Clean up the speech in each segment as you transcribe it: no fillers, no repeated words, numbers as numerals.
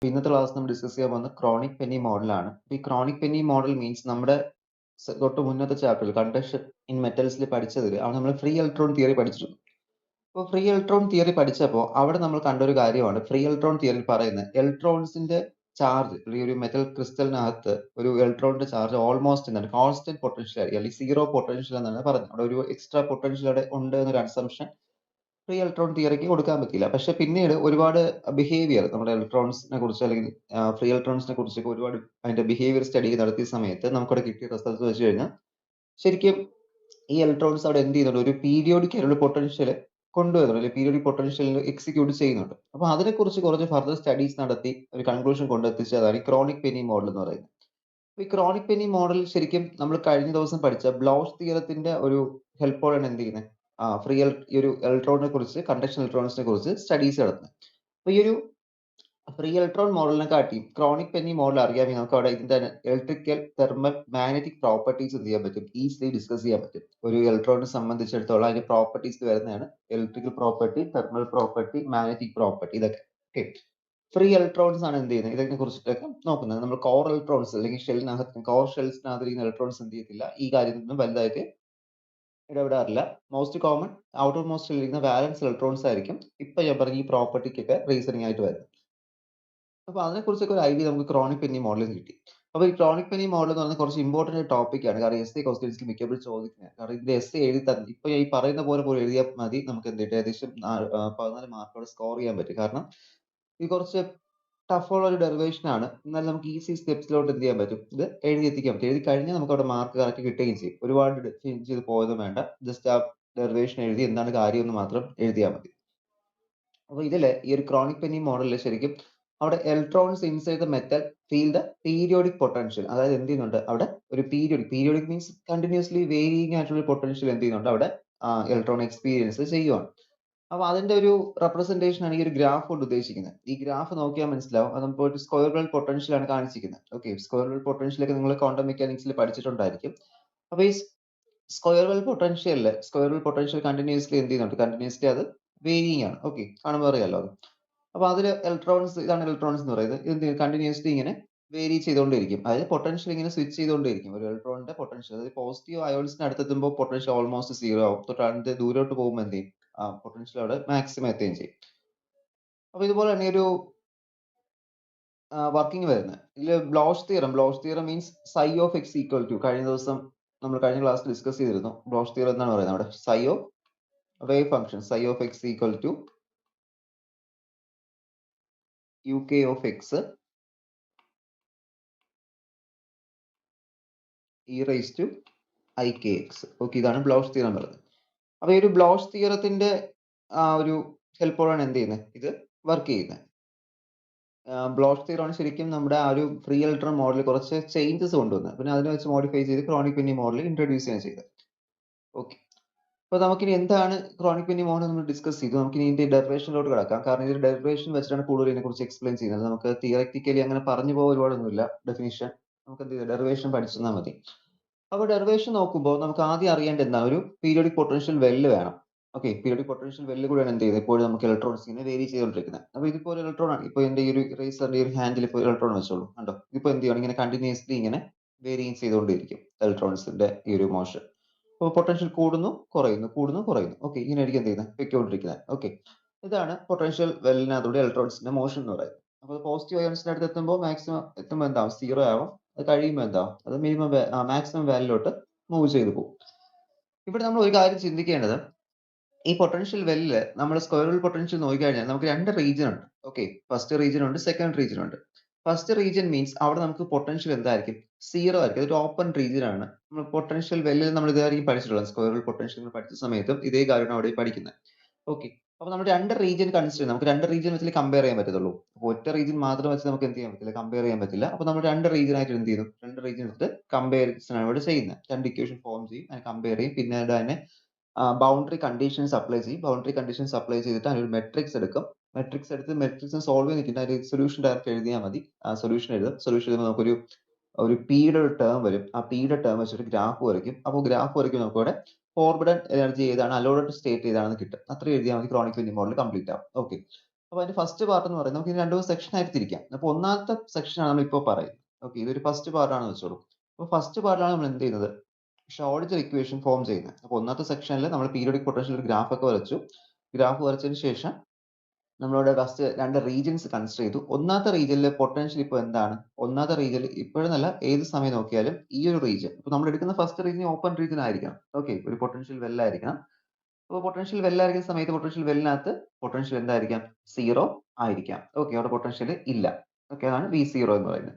ഇന്നത്തെ ക്ലാസ് നമ്മൾ ഡിസ്കസ് ചെയ്യാൻ പോകുന്നത് ക്രോണിക് പെന്നി മോഡലാണ്. ഈ ക്രോണിക് പെന്നി മോഡൽ മീൻസ് നമ്മുടെ തൊട്ട് മുന്നത്തെ ചാപ്റ്ററിൽ കണ്ടക്ഷൻ ഇൻ മെറ്റൽസിൽ പഠിച്ചതിൽ അവിടെ നമ്മൾ ഫ്രീ ഇലക്ട്രോൺ തിയറി പഠിച്ചിരുന്നു. അപ്പോൾ ഫ്രീ ഇലക്ട്രോൺ തിയറി പഠിച്ചപ്പോൾ അവിടെ നമ്മൾ കണ്ടൊരു കാര്യമാണ് ഫ്രീ ഇലക്ട്രോൺ തിയറി പറയുന്നത് ഇലക്ട്രോൺസിന്റെ ചാർജ് അല്ലെങ്കിൽ ഒരു മെറ്റൽ ക്രിസ്റ്റലിനകത്ത് ഒരു ഇലക്ട്രോണിന്റെ ചാർജ് ഓൾമോസ്റ്റ് എന്താണ് കോൺസ്റ്റന്റ് പൊട്ടൻഷ്യൽ ആയിരിക്കും, അല്ലെങ്കിൽ സീറോ പൊട്ടൻഷ്യൽ എന്നാണ് പറഞ്ഞത്. അവിടെ ഒരു എക്സ്ട്രാ പൊട്ടൻഷ്യൽ അവിടെ ഉണ്ട് എന്നൊരു അസംഷൻ ഫ്രീ ഇലക്ട്രോൺ തിയറിക്ക് കൊടുക്കാൻ പറ്റില്ല. പക്ഷെ പിന്നീട് ഒരുപാട് ബിഹേവിയർ നമ്മുടെ ഇലക്ട്രോൺസിനെ കുറിച്ച് അല്ലെങ്കിൽ ഫ്രീ ഇലക്ട്രോൺസിനെ കുറിച്ചൊക്കെ ഒരുപാട് അതിന്റെ ബിഹേവിയർ സ്റ്റഡി നടത്തിയ സമയത്ത് നമുക്കവിടെ കിട്ടിയ റിസൾട്ട് വെച്ച് കഴിഞ്ഞാൽ ശരിക്കും ഈ ഇലക്ട്രോൺസ് അവിടെ എന്ത് ചെയ്യുന്നുണ്ട്, ഒരു പീരിയോഡിക് ആയിട്ടുള്ള പൊട്ടൻഷ്യൽ കൊണ്ടുവരുന്നുണ്ട്, അല്ലെങ്കിൽ പീരിയോഡിക് പൊട്ടൻഷ്യലിൽ എക്സിക്യൂട്ട് ചെയ്യുന്നുണ്ട്. അപ്പൊ അതിനെക്കുറിച്ച് കുറച്ച് ഫർദർ സ്റ്റഡീസ് നടത്തി ഒരു കൺക്ലൂഷൻ കൊണ്ടെത്തിച്ചതാണ് ഈ ക്രോണിക് പെന്നി മോഡൽ എന്ന് പറയുന്നത്. ഈ ക്രോണിക് പെന്നി മോഡൽ ശരിക്കും നമ്മൾ കഴിഞ്ഞ ദിവസം പഠിച്ച ബ്ലൗസ് തിയറത്തിന്റെ ഒരു ഹെൽപ്പോടെയാണ് എന്ത് ചെയ്യുന്നത്, ഈ ഒരു ഇലക്ട്രോണിനെ കുറിച്ച്, കണ്ടക്ഷൻ ഇലക്ട്രോൺസിനെ കുറിച്ച് സ്റ്റഡീസ് നടത്തുന്നത്. അപ്പൊ ഈ ഒരു ഫ്രീ ഇലക്ട്രോൺ മോഡലിനെ കാട്ടി ക്രോണിക് പെന്നി മോഡൽ അറിയാമെങ്കിൽ നമുക്ക് അവിടെ ഇതിന്റെ ഇലക്ട്രിക്കൽ, തെർമൽ, മാഗ്നറ്റിക് പ്രോപ്പർട്ടീസ് എന്ത് ചെയ്യാൻ പറ്റും, ഈസിലി ഡിസ്കസ് ചെയ്യാൻ പറ്റും. ഒരു ഇലക്ട്രോണിനെ സംബന്ധിച്ചിടത്തോളം അതിന്റെ പ്രോപ്പർട്ടീസ് വരുന്നതാണ് electrical property, thermal property, magnetic property, ഇതൊക്കെ. ഓക്കെ, ഫ്രീ ഇലക്ട്രോൺസ് ആണ് എന്ത് ചെയ്യുന്നത്, ഇതിനെ കുറിച്ചിട്ടൊക്കെ നോക്കുന്നത്. നമ്മൾ കോർ ഇലക്ട്രോൺസ് അല്ലെങ്കിൽ ഷെല്ലിനകത്ത്, കോർ ഷെൽസിനകത്ത് ഇരിക്കുന്ന ഇലക്ട്രോൺസ് എന്ത് ചെയ്യത്തില്ല, ഈ കാര്യത്തിലൊന്നും വലുതായിട്ട് ഇടപെടാറില്ല. മോസ്റ്റ് കോമൺ ഔട്ടർ മോസ്റ്റിൽ ഇരിക്കുന്ന വാലൻസ് ഇലക്ട്രോൺസ് ആയിരിക്കും ഇപ്പൊ ഞാൻ പറഞ്ഞ ഈ പ്രോപ്പർട്ടിക്കൊക്കെ റീസണിങ് ആയിട്ട് വരുന്നത്. അപ്പൊ അതിനെക്കുറിച്ചൊക്കെ ഒരു ഐഡിയ നമുക്ക് ക്രോണിക് പെന്നി മോഡലിൽ നിന്ന് കിട്ടി. അപ്പൊ ഈ ക്രോണിക് പെന്നി മോഡൽ എന്ന് പറയുന്നത് കുറച്ച് ഇമ്പോർട്ടന്റ് ടോപ്പിക് ആണ്. കാരണം എസ് എ ക്വസ്റ്റ്യൻസിൽ മിക്കപ്പോഴും ചോദിക്കുന്നത്, കാരണം ഇതിന്റെ എസ് എ എഴുതി തന്നെ ഇപ്പൊ ഈ പറയുന്ന പോലെ പോലും എഴുതിയാൽ മതി, നമുക്ക് എന്ത് കിട്ടും, ഏകദേശം 14 മാർക്കോടെ സ്കോർ ചെയ്യാൻ പറ്റും. കാരണം ഇത് കുറച്ച് ടഫുള്ള ഒരു ഡെറിവേഷൻ ആണ്. എന്നാൽ നമുക്ക് ഈസി സ്റ്റെപ്സിലോട്ട് എന്ത് ചെയ്യാൻ പറ്റും, ഇത് എഴുതി എത്തിക്കാൻ പറ്റും. എഴുതി കഴിഞ്ഞാൽ നമുക്ക് അവിടെ മാർക്ക് കറക്റ്റ് കിട്ടുകയും ചെയ്യും. ഒരുപാട് ചേഞ്ച് ചെയ്ത് പോയതും വേണ്ട, ജസ്റ്റ് ആ ഡെറിവേഷൻ എഴുതി എന്താണ് കാര്യം എന്ന് മാത്രം എഴുതിയാൽ മതി. അപ്പൊ ഇതില് ഈ ഒരു ക്രോണിക് പെന്നി മോഡലിൽ ശരിക്കും അവിടെ electrons inside the metal feel the periodic potential. അതായത് എന്ത് ചെയ്യുന്നുണ്ട്, അവിടെ ഒരു പീരിയോഡിക് മീൻസ് കണ്ടിന്യൂസ്ലി വേരിയിങ് ആയിട്ടുള്ള പൊട്ടൻഷ്യൽ എന്ത് ചെയ്യുന്നുണ്ട്, അവിടെ ഇലക്ട്രോൺ എക്സ്പീരിയൻസ് ചെയ്യുവാണ്. അപ്പൊ അതിന്റെ ഒരു റെപ്രസെന്റേഷൻ ആണ് ഈ ഒരു ഗ്രാഫ് കൊണ്ട് ഉദ്ദേശിക്കുന്നത്. ഈ ഗ്രാഫ് നോക്കിയാൽ മനസ്സിലാവും, അത് നമുക്ക് ഒരു സ്ക്വയർ വേൾഡ് പൊട്ടൻഷ്യൽ ആണ് കാണിച്ചിരിക്കുന്നത്. ഓക്കെ, സ്ക്വയർ വേൾഡ് പൊട്ടൻഷ്യൽ ഒക്കെ നിങ്ങൾ ക്വാണ്ടം മെക്കാനിക്സിൽ പഠിച്ചിട്ടുണ്ടായിരിക്കും. അപ്പൊ ഈ സ്ക്വയർ വേൾഡ് പൊട്ടൻഷ്യൽ കണ്ടിന്യൂസ്ലി എന്ത് ചെയ്യുന്നുണ്ട്, കണ്ടിന്യൂസ്ലി അത് വേരിയിങ് ആണ്. ഓക്കെ, കാണുമ്പോൾ അറിയാലോ അത്. അപ്പൊ അതിൽ ഇലക്ട്രോൺസ്, ഇതാണ് ഇലക്ട്രോൺസ് എന്ന് പറയുന്നത്, ഇത് കണ്ടിന്യൂസ്ലി ഇങ്ങനെ വേരി ചെയ്തുകൊണ്ടിരിക്കും. അതായത് പൊട്ടൻഷ്യൽ ഇങ്ങനെ സ്വിച്ച് ചെയ്തുകൊണ്ടിരിക്കും. ഒരു ഇലക്ട്രോണിന്റെ പൊട്ടൻഷ്യൽ, അതായത് പോസിറ്റീവ് അയോൺസിന് അടുത്തെത്തുമ്പോൾ പൊട്ടൻഷ്യൽ ഓൾമോസ്റ്റ് സീറോ ആവും. തൊട്ട് ദൂരോട്ട് പോകുമ്പോൾ എന്ത് ചെയ്യും, പൊട്ടൻഷ്യൽ അവിടെ മാക്സിമം എത്തുകയും ചെയ്യും. അപ്പൊ ഇതുപോലെ തന്നെ ഒരു വർക്കിംഗ് വരുന്നത് ഇതിൽ Bloch theorem means psi of x equal to, കഴിഞ്ഞ ദിവസം നമ്മൾ കഴിഞ്ഞ ക്ലാസ്സിൽ ഡിസ്കസ് ചെയ്തിരുന്നു. ബ്ലോച്ച് തിയറം എന്നാണ് പറയുന്നത് അവിടെ, psi of wave function, psi of x equal to u k of x e raise to i k x. Okay, ഇതാണ് ബ്ലോച്ച് തിയറം പറയുന്നത്. അപ്പൊ ഈ ഒരു ബ്ലോച്ച് തിയറത്തിന്റെ ഒരു ഹെൽപ്പോടാണ് എന്ത് ചെയ്യുന്നത്, ഇത് വർക്ക് ചെയ്യുന്നത്. ബ്ലോച്ച് തിയറം ആണ് ശരിക്കും നമ്മുടെ ആ ഒരു ഫ്രീ ഇലക്ട്രോൺ മോഡലിൽ കുറച്ച് ചേഞ്ചസ് കൊണ്ടുവന്നത്, പിന്നെ അതിനെ വെച്ച് മോഡിഫൈ ചെയ്ത് ക്രോണിക് പെന്നി മോഡൽ ഇൻട്രൊഡ്യൂസ് ചെയ്യാൻ ചെയ്തത്. ഓക്കെ, അപ്പൊ നമുക്കിനി എന്താണ് ക്രോണിക് പെന്നി മോഡൽ നമ്മൾ ഡിസ്കസ് ചെയ്തു. നമുക്കിനി ഇതിന്റെ ഡെറിവേഷനിലോട്ട് കിടക്കാം. കാരണം ഇതിന്റെ ഡെറിവേഷൻ വെച്ചിട്ടാണ് കൂടുതൽ ഇതിനെ കുറിച്ച് എക്സ്പ്ലെയിൻ ചെയ്യുന്നത്. നമുക്ക് തിയററ്റിക്കലി അങ്ങനെ പറഞ്ഞു പോകാൻ ഒരുപാടൊന്നുമില്ല. ഡെഫിനിഷൻ നമുക്ക് എന്ത് ചെയ്യും, ഡെറിവേഷൻ പഠിച്ചെന്നാൽ മതി. അപ്പൊ ഡെറിവേഷൻ നോക്കുമ്പോൾ നമുക്ക് ആദ്യം അറിയേണ്ടത് എന്താണ്, ഒരു പീരിയോഡിക് പൊട്ടൻഷ്യൽ വെല്ല് വേണം. ഓക്കെ, പീരിയോഡിക് പൊട്ടൻഷ്യൽ വെല്ല് കൂടെയാണ് എന്ത് ചെയ്യുന്നത്, ഇപ്പോഴും നമുക്ക് ഇലക്ട്രോൺസ് ഇങ്ങനെ വേരി ചെയ്തുകൊണ്ടിരിക്കുന്നത്. അപ്പൊ ഇതിപ്പോ ഒരു ഇലക്ട്രോൺ ആണ്. ഇപ്പൊ എന്റെ ഈ ഒരു റേസറിന്റെ ഒരു ഹാൻഡിൽ ഇപ്പോൾ ഇലക്ട്രോൺ വെച്ചോളൂ, കണ്ടോ, ഇതിപ്പോ എന്ത് ചെയ്യണം, ഇങ്ങനെ കണ്ടിന്യൂസ്ലി ഇങ്ങനെ വേരിയിങ് ചെയ്തുകൊണ്ടിരിക്കും ഇലക്ട്രോൺസിന്റെ ഈ ഒരു മോഷൻ. അപ്പോൾ പൊട്ടൻഷ്യൽ കൂടുന്നു കുറയുന്നു. ഓക്കെ, ഇങ്ങനെ ആയിരിക്കും എന്ത് ചെയ്യുന്നത്, പൊയ്ക്കൊണ്ടിരിക്കുന്നത്. ഓക്കെ, ഇതാണ് പൊട്ടൻഷ്യൽ വെല്ലിനകത്തൂടെ ഇലക്ട്രോൺസിന്റെ മോഷൻ എന്ന് പറയുന്നത്. അപ്പോൾ പോസിറ്റീവ് അയോൺസിന്റെ അടുത്ത് എത്തുമ്പോൾ മാക്സിമം എത്തുമ്പോൾ എന്താവും, സീറോ ആവും. അത് കഴിയുമ്പോൾ എന്താവും, അത് മാക്സിമം വാല്യൂലോട്ട് മൂവ് ചെയ്തു പോകും. ഇവിടെ നമ്മൾ ഒരു കാര്യം ചിന്തിക്കേണ്ടത്, ഈ പൊട്ടൻഷ്യൽ വെല്ലില് നമ്മൾ സ്ക്വയർ വേൾഡ് പൊട്ടൻഷ്യൽ നോക്കിക്കഴിഞ്ഞാൽ നമുക്ക് രണ്ട് റീജിയൻ ഉണ്ട്. ഓക്കെ, ഫസ്റ്റ് റീജിയൻ ഉണ്ട്, സെക്കൻഡ് റീജിയൻ ഉണ്ട്. ഫസ്റ്റ് റീജിയൻ മീൻസ് അവിടെ നമുക്ക് പൊട്ടൻഷ്യൽ എന്തായിരിക്കും, സീറോ ആയിരിക്കും. അതൊരു ഓപ്പൺ റീജിയൻ ആണ്. നമ്മൾ പൊട്ടൻഷ്യൽ വെല്ലിൽ നമ്മൾ ഇതായിരിക്കും പഠിച്ചിട്ടുള്ളത്. സ്ക്വയർ വേൾഡ് പൊട്ടൻഷ്യൽ പഠിച്ച സമയത്തും ഇതേ കാര്യമാണ് അവിടെ പഠിക്കുന്നത്. ഓക്കെ, അപ്പൊ നമ്മൾ രണ്ട് റീജിയൻ കൺസിഡർ, നമുക്ക് രണ്ട് റീജിയൻ വെച്ചിട്ട് കമ്പയർ ചെയ്യാൻ പറ്റത്തുള്ളൂ. അപ്പോൾ ഒറ്റ റീജിയൻ മാത്രം വെച്ച് നമുക്ക് എന്ത് ചെയ്യാൻ പറ്റില്ല, കമ്പയർ ചെയ്യാൻ പറ്റില്ല. അപ്പൊ നമ്മൾ രണ്ട് റീജിയൻ ആയിട്ട് എന്ത് ചെയ്യുന്നു, രണ്ട് റീജിയൻ എടുത്ത് കമ്പയർസൺ ആണ് ഇവിടെ ചെയ്യുന്നത്. രണ്ട് ഇക്വേഷൻ ഫോം ചെയ്യും, അതിനെ കമ്പയർ ചെയ്യും, പിന്നീട് അതിനെ ബൗണ്ടറി കണ്ടീഷൻസ് അപ്ലൈ ചെയ്യും. ബൗണ്ടറി കണ്ടീഷൻസ് അപ്ലൈ ചെയ്തിട്ട് അതിനൊരു മെട്രിക്സ് എടുക്കും. മെട്രിക്സ് എടുത്ത് മെട്രിക്സ് സോൾവ് ചെയ്തിട്ട് അതിന്റെ സൊല്യൂഷൻ ഡയറക്റ്റ് എഴുതിയാൽ മതി. സൊല്യൂഷൻ എഴുതും. സൊല്യൂഷൻ എഴുതുമ്പോൾ നമുക്കൊരു പിയുടെ ഒരു ടേം വരും. ആ പിയുടെ ടേം വെച്ചിട്ട് ഗ്രാഫ് വരയ്ക്കും. അപ്പോൾ ഗ്രാഫ് വരയ്ക്കും നമുക്ക് ഇവിടെ ഫോർബിഡൻ എനർജി ഏതാണ്, അലോഡഡ് സ്റ്റേറ്റ് ഏതാണെന്ന് കിട്ടും. അത്ര എഴുതിയാൽ മതി, ക്രോണിക് പെന്നി മോഡൽ കംപ്ലീറ്റ് ആവും. ഓക്കെ, അപ്പോൾ അതിന്റെ ഫസ്റ്റ് പാർട്ട് എന്ന് പറയുന്നത് നമുക്ക് ഇത് 2 സെക്ഷൻ ആയിട്ട് തിരിക്കാം. അപ്പോൾ ഒന്നാമത്തെ സെക്ഷനാണ് നമ്മളിപ്പോൾ പറയുന്നത്. ഓക്കെ, ഇതൊരു ഫസ്റ്റ് പാർട്ടാണെന്ന് വെച്ചോളൂ. അപ്പോൾ ഫസ്റ്റ് പാർട്ടിലാണ് നമ്മൾ എന്ത് ചെയ്യുന്നത്, ഷ്രോഡിഞ്ചർ ഇക്വേഷൻ ഫോം ചെയ്യുന്നത്. അപ്പോൾ ഒന്നാമത്തെ സെക്ഷനിൽ നമ്മൾ പീരിയോഡിക് പൊട്ടൻഷ്യൽ ഒരു ഗ്രാഫ് ഒക്കെ വരച്ചു. ഗ്രാഫ് വരച്ചതിന് ശേഷം നമ്മളിവിടെ ഫസ്റ്റ് 2 റീജിയൻസ് കൺസിഡർ ചെയ്തു. ഒന്നാമത്തെ റീജിയനിലെ പൊട്ടൻഷ്യൽ ഇപ്പോൾ എന്താണ്, ഒന്നാമത്തെ റീജിയനിൽ ഇപ്പോഴെന്നല്ല ഏത് സമയം നോക്കിയാലും ഈ ഒരു റീജിയൻ, ഇപ്പോൾ നമ്മൾ എടുക്കുന്ന ഫസ്റ്റ് റീജിയൻ ഓപ്പൺ റീജിയൻ ആയിരിക്കണം. ഓക്കെ, ഒരു പൊട്ടൻഷ്യൽ വെൽ ആയിരിക്കണം. അപ്പോൾ പൊട്ടൻഷ്യൽ വെൽ ആയിരിക്കുന്ന സമയത്ത് പൊട്ടൻഷ്യൽ വെല്ലിനകത്ത് പൊട്ടൻഷ്യൽ എന്തായിരിക്കാം, 0 ആയിരിക്കാം. ഓക്കെ, അവിടെ പൊട്ടൻഷ്യൽ ഇല്ല. ഓക്കെ, അതാണ് V0 എന്ന് പറയുന്നത്.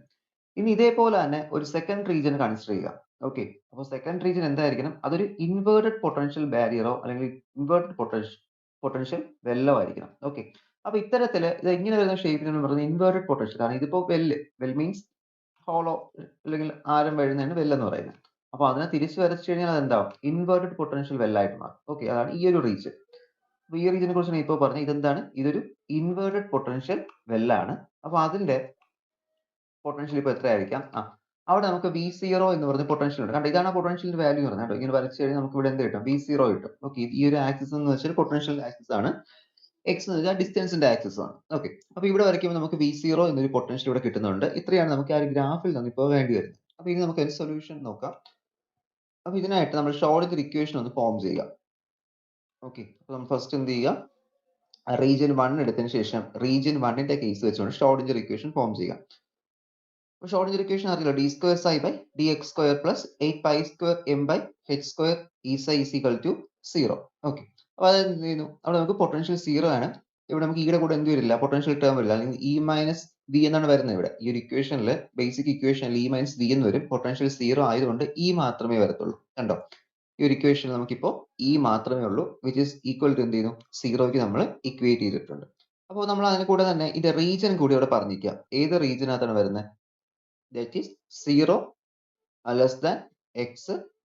ഇനി ഇതേപോലെ തന്നെ ഒരു സെക്കൻഡ് റീജിയൻ കൺസിഡർ ചെയ്യുക. ഓക്കെ, അപ്പോൾ സെക്കൻഡ് റീജിയൻ എന്തായിരിക്കണം, അതൊരു ഇൻവേർട്ടഡ് പൊട്ടൻഷ്യൽ ബാരിയറോ അല്ലെങ്കിൽ ഇൻവേർട്ടഡ് പൊട്ടൻഷ്യൽ വെല്ലോ ആയിരിക്കണം. ഓക്കെ, അപ്പോൾ ഇത്തരത്തിൽ ഇത് ഇങ്ങനെ വരുന്ന ഷേപ്പിനാണ് പറയുന്നത് ഇൻവേർട്ടഡ് പൊട്ടൻഷ്യൽ. കാരണം ഇതിപ്പോൾ വെൽ മീൻസ് ഹോളോ അല്ലെങ്കിൽ ആരം വഴുന്നതാണ് വെൽ എന്ന് പറയുന്നത്. അപ്പോൾ അതിനെ തിരിച്ചു വരച്ചു കഴിഞ്ഞാൽ അത് എന്താവും, ഇൻവേർട്ടഡ് പൊട്ടൻഷ്യൽ വെല്ലായിട്ട് മാറും. ഓക്കെ, അതാണ് ഈ ഒരു റീജിയൻ. അപ്പോൾ ഈ റീജിയനെ കുറിച്ചാണ് ഇപ്പോൾ പറഞ്ഞത്. ഇതെന്താണ്, ഇതൊരു ഇൻവേർട്ടഡ് പൊട്ടൻഷ്യൽ വെല്ലാണ്. അപ്പോൾ അതിന്റെ പൊട്ടൻഷ്യൽ ഇപ്പോൾ എത്രയായിരിക്കാം, അവിടെ നമുക്ക് V0 എന്ന് പറഞ്ഞ പൊട്ടൻഷ്യൽ ഉണ്ട്. കണ്ടോ, ഇതാണ് പൊട്ടൻഷ്യലിന്റെ വാല്യൂ എന്ന് പറയുന്നത്. ഇങ്ങനെ വരച്ചു കഴിഞ്ഞാൽ നമുക്ക് ഇവിടെ എന്ത് കിട്ടും, V0 കിട്ടും. ഓക്കെ, ഈ ഒരു ആക്സിസ് എന്ന് വെച്ചാൽ പൊട്ടൻഷ്യൽ ആക്സിസ് ആണ്. എക്സ് എന്ന് വെച്ചാൽ ഡിസ്റ്റൻസിന്റെ ആക്സിസ് ആണ്. ഓക്കെ, അപ്പോൾ ഇവിടെ വരയ്ക്കുമ്പോൾ നമുക്ക് V0 എന്നൊരു പൊട്ടൻഷ്യൽ ഇവിടെ കിട്ടുന്നുണ്ട്. ഇത്രയാണ് നമുക്ക് ആ ഒരു ഗ്രാഫിൽ നിന്ന് ഇപ്പോൾ വേണ്ടി വരുന്നത്. അപ്പോൾ ഇനി നമുക്ക് ഒരു സൊല്യൂഷൻ നോക്കാം. അപ്പോൾ ഇതിനായിട്ട് നമ്മൾ ഷ്രോഡിഞ്ചർ ഇക്വേഷൻ ഒന്ന് ഫോം ചെയ്യുക. ഓക്കെ, അപ്പോൾ നമ്മൾ ഫസ്റ്റ് എന്ത് ചെയ്യുക, റീജിയൻ 1 എടുത്തതിന് ശേഷം റീജിയൻ 1ന്റെ കേസ് വെച്ചുകൊണ്ട് ഷ്രോഡിഞ്ചർ ഇക്വേഷൻ ഫോം ചെയ്യുക. അപ്പോൾ ഷ്രോഡിഞ്ചർ ഇക്വേഷൻ അറിയില്ല, d² psi by dx² plus 8 pi square m by h² E psi is equal to 0. Okay, അപ്പോൾ അത് എന്ത് ചെയ്യുന്നു, അവിടെ നമുക്ക് പൊട്ടൻഷ്യൽ 0 ആണ്. ഇവിടെ നമുക്ക് ഈയുടെ കൂടെ എന്ത് വരില്ല, പൊട്ടൻഷ്യൽ ടേം വരില്ല, അല്ലെങ്കിൽ E മൈനസ് V എന്നാണ് വരുന്നത്. ഇവിടെ ഈ ഒരു ഇക്വേഷനിൽ ബേസിക് ഇക്വേഷനിൽ E മൈനസ് V എന്ന് വരും. പൊട്ടൻഷ്യൽ 0 ആയതുകൊണ്ട് E മാത്രമേ വരത്തുള്ളൂ. കണ്ടോ, ഈ ഒരു ഇക്വേഷനിൽ നമുക്കിപ്പോൾ E മാത്രമേ ഉള്ളൂ, വിച്ച് ഈസ് ഈക്വൽ ടു എന്ത് ചെയ്യുന്നു, 0ക്ക് നമ്മൾ ഇക്വേറ്റ് ചെയ്തിട്ടുണ്ട്. അപ്പോൾ നമ്മൾ അതിന് കൂടെ തന്നെ ഇതിന്റെ റീജിയൻ കൂടി ഇവിടെ പറഞ്ഞിരിക്കാം. ഏത് റീജിയനകത്താണ് വരുന്നത്, that is 0 less than x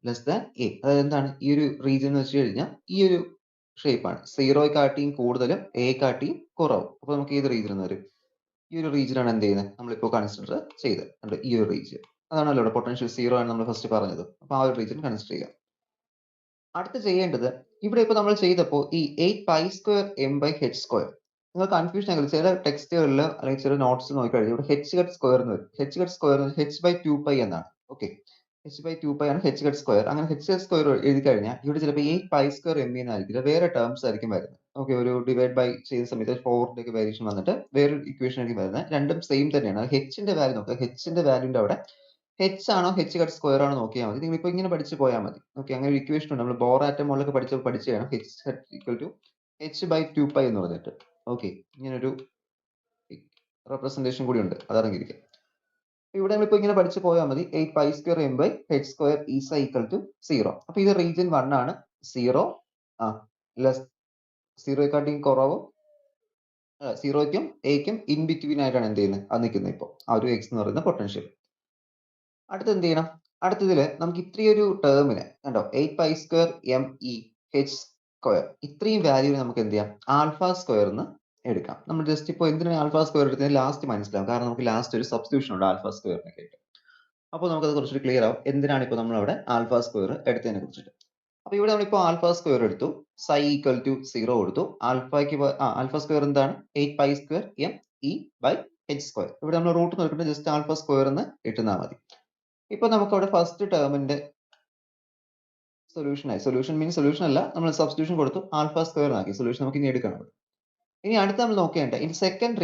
less than a. അതായത് എന്താണ് ഈ ഒരു റീജിയൻ എന്ന് വെച്ച് കഴിഞ്ഞാൽ ഈ ഒരു ഷേപ്പാണ്, 0യെക്കാട്ടിയും കൂടുതലും എക്കാട്ടിയും കുറവും. അപ്പോൾ നമുക്ക് ഏത് റീജിയൻ എന്ന് വരും, ഈ ഒരു റീജിയനാണ് എന്ത് ചെയ്യുന്നത്, നമ്മളിപ്പോൾ കൺസിഡർ ചെയ്ത് ഈ ഒരു റീജിയൻ. അതാണല്ലോ ഇവിടെ പൊട്ടൻഷ്യൽ 0 ആണ് നമ്മൾ ഫസ്റ്റ് പറഞ്ഞത്. അപ്പോൾ ആ ഒരു റീജിയൻ കൺസിഡർ ചെയ്യാം. അടുത്ത് ചെയ്യേണ്ടത്, ഇവിടെ ഇപ്പോൾ നമ്മൾ ചെയ്തപ്പോൾ ഈ 8 pi square m by h², നിങ്ങൾ കൺഫ്യൂഷൻ ആകരുത്. ചില ടെക്സ്റ്റുകളിൽ അല്ലെങ്കിൽ ചില നോട്ട്സ് നോക്കിക്കഴിഞ്ഞാൽ ഇവിടെ h² എന്ന് വരും. h² h/2π എന്നാണ്. ഓക്കെ, h/2π ആണ് h². അങ്ങനെ h² എഴുതി കഴിഞ്ഞാൽ ഇവിടെ ചിലപ്പോൾ 8 pi square m എന്നായിരിക്കില്ല, വേറെ ടേംസ് ആയിരിക്കും വരുന്നത്. ഓക്കെ, ഒരു ഡിവൈഡ് ബൈ ചെയ്യുന്ന സമയത്ത് 4ന്റെ ഒക്കെ വേരിയേഷൻ വന്നിട്ട് വേറൊരു ഇക്വേഷൻ ആയിരിക്കും വരുന്നത്. രണ്ടും സെയിം തന്നെയാണ്. ഹെച്ചിന്റെ വാല്യൂ നോക്കുക, ഹെച്ചിന്റെ വാല്യൂന്റെ അവിടെ h ആണോ h² ആണോ നോക്കിയാൽ മതി. നിങ്ങൾ ഇപ്പോൾ ഇങ്ങനെ പഠിച്ചു പോയാൽ മതി. ഓക്കെ, അങ്ങനെ ഒരു ഇക്വേഷൻ ഉണ്ട്, നമ്മൾ ബോർ ആറ്റം മോളിലൊക്കെ പഠിച്ചാണ് h=2π എന്ന് പറഞ്ഞിട്ട്. ഓക്കെ, ഇങ്ങനൊരു റെപ്രസെന്റേഷൻ കൂടി ഉണ്ട്, അതറിഞ്ഞിരിക്കും. ഇവിടെ നമ്മളിപ്പോൾ ഇങ്ങനെ പഠിച്ചു പോയാൽ മതി. 8 pi square m by h² is equal to 0. അപ്പോൾ ഇത് റീജിയൻ 1 ആണ്. 0 ലെസ് 0യെക്കാട്ടിയും കുറവും 0യ്ക്കും എക്കും ഇൻ ബിറ്റ്വീൻ ആയിട്ടാണ് എന്ത് ചെയ്യുന്നത്, അത് നിൽക്കുന്നത്. ഇപ്പോൾ ആ ഒരു എക്സ് എന്ന് പറയുന്ന പൊട്ടൻഷ്യൽ. അടുത്ത് എന്ത് ചെയ്യണം, അടുത്തതിൽ നമുക്ക് ഇത്രയൊരു ടേമിന് കണ്ടോ, 8 pi square m e h², ഇത്രയും വാല്യൂ നമുക്ക് എന്ത് ചെയ്യാം, α² എന്ന് എടുക്കാം. നമ്മൾ ജസ്റ്റ് ഇപ്പോൾ എന്തിനാണ് α² എടുത്തത് ലാസ്റ്റ് മനസ്സിലാവും, കാരണം നമുക്ക് ലാസ്റ്റ് ഒരു സബ്സ്റ്റിറ്റ്യൂഷൻ ഉണ്ട് α² ആയിട്ട്. അപ്പോൾ നമുക്കത് കുറച്ചുകൂടി ക്ലിയർ ആവും എന്തിനാണ് ഇപ്പോൾ നമ്മൾ അവിടെ α² എടുത്തതിനെ കുറിച്ചിട്ട്. അപ്പോൾ ഇവിടെ നമ്മളിപ്പോൾ α² എടുത്തു, psi equal to 0 കൊടുത്തു. α² എന്താണ്, 8 pi square m e by h². ഇവിടെ നമ്മൾ റൂട്ട് നോക്കിയിട്ട് ജസ്റ്റ് α² എന്ന് ഇട്ടുന്നാൽ മതി. ഇപ്പോൾ നമുക്ക് അവിടെ ഫസ്റ്റ് ടേമിന്റെ സൊല്യൂഷൻ ആയി. സൊല്യൂഷൻ മീൻസ് സൊല്യൂഷൻ അല്ല, നമ്മൾ സബ്സ്റ്റിറ്റ്യൂഷൻ കൊടുത്തു, α² ആക്കി. സൊല്യൂഷൻ നമുക്ക് ഇനി എടുക്കണം. ഇനി അടുത്ത് നമ്മൾ നോക്കേണ്ട ഇനി സെക്കൻഡ്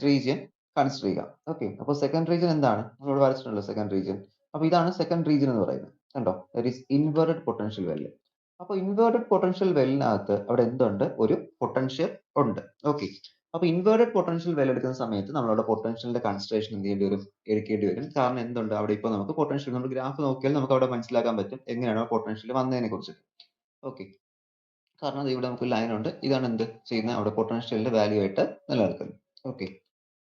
റീജിയൻ കൺസിഡർ ചെയ്യുക. ഓക്കെ, അപ്പോൾ സെക്കൻഡ് റീജിയൻ എന്താണ്, നമ്മളിവിടെ വരച്ചിട്ടുണ്ടല്ലോ സെക്കൻഡ് റീജിയൻ. അപ്പോൾ ഇതാണ് സെക്കൻഡ് റീജിയൻ എന്ന് പറയുന്നത്. കണ്ടോ, ദാറ്റ് ഈസ് ഇൻവേർട്ടഡ് പൊട്ടൻഷ്യൽ വെല്ല്. അപ്പോൾ ഇൻവേർട്ടഡ് പൊട്ടൻഷ്യൽ വെല്ലിനകത്ത് അവിടെ എന്തുണ്ട്, ഒരു പൊട്ടൻഷ്യൽ ഉണ്ട്. ഓക്കെ, അപ്പോൾ ഇൻവേർട്ടഡ് പൊട്ടൻഷ്യൽ വെൽ എടുക്കുന്ന സമയത്ത് നമ്മളവിടെ പൊട്ടൻഷ്യലിന്റെ കൺസിഡറേഷൻ എടുക്കേണ്ടി വരും. കാരണം എന്തുണ്ട്, അവിടെ ഇപ്പോൾ നമുക്ക് പൊട്ടൻഷ്യൽ, നമ്മൾ ഗ്രാഫ് നോക്കിയാൽ നമുക്ക് അവിടെ മനസ്സിലാക്കാൻ പറ്റും എങ്ങനെയാണ് പൊട്ടൻഷ്യൽ വന്നതിനെ കുറിച്ച്. ഓക്കെ, കാരണം ഇവിടെ നമുക്ക് ലൈൻ ഉണ്ട്, ഇതാണ് എന്ത് ചെയ്യുന്നത്, അവിടെ പൊട്ടൻഷ്യലിന്റെ വാല്യൂ ആയിട്ട് നിലനിൽക്കുന്നത്. ഓക്കെ,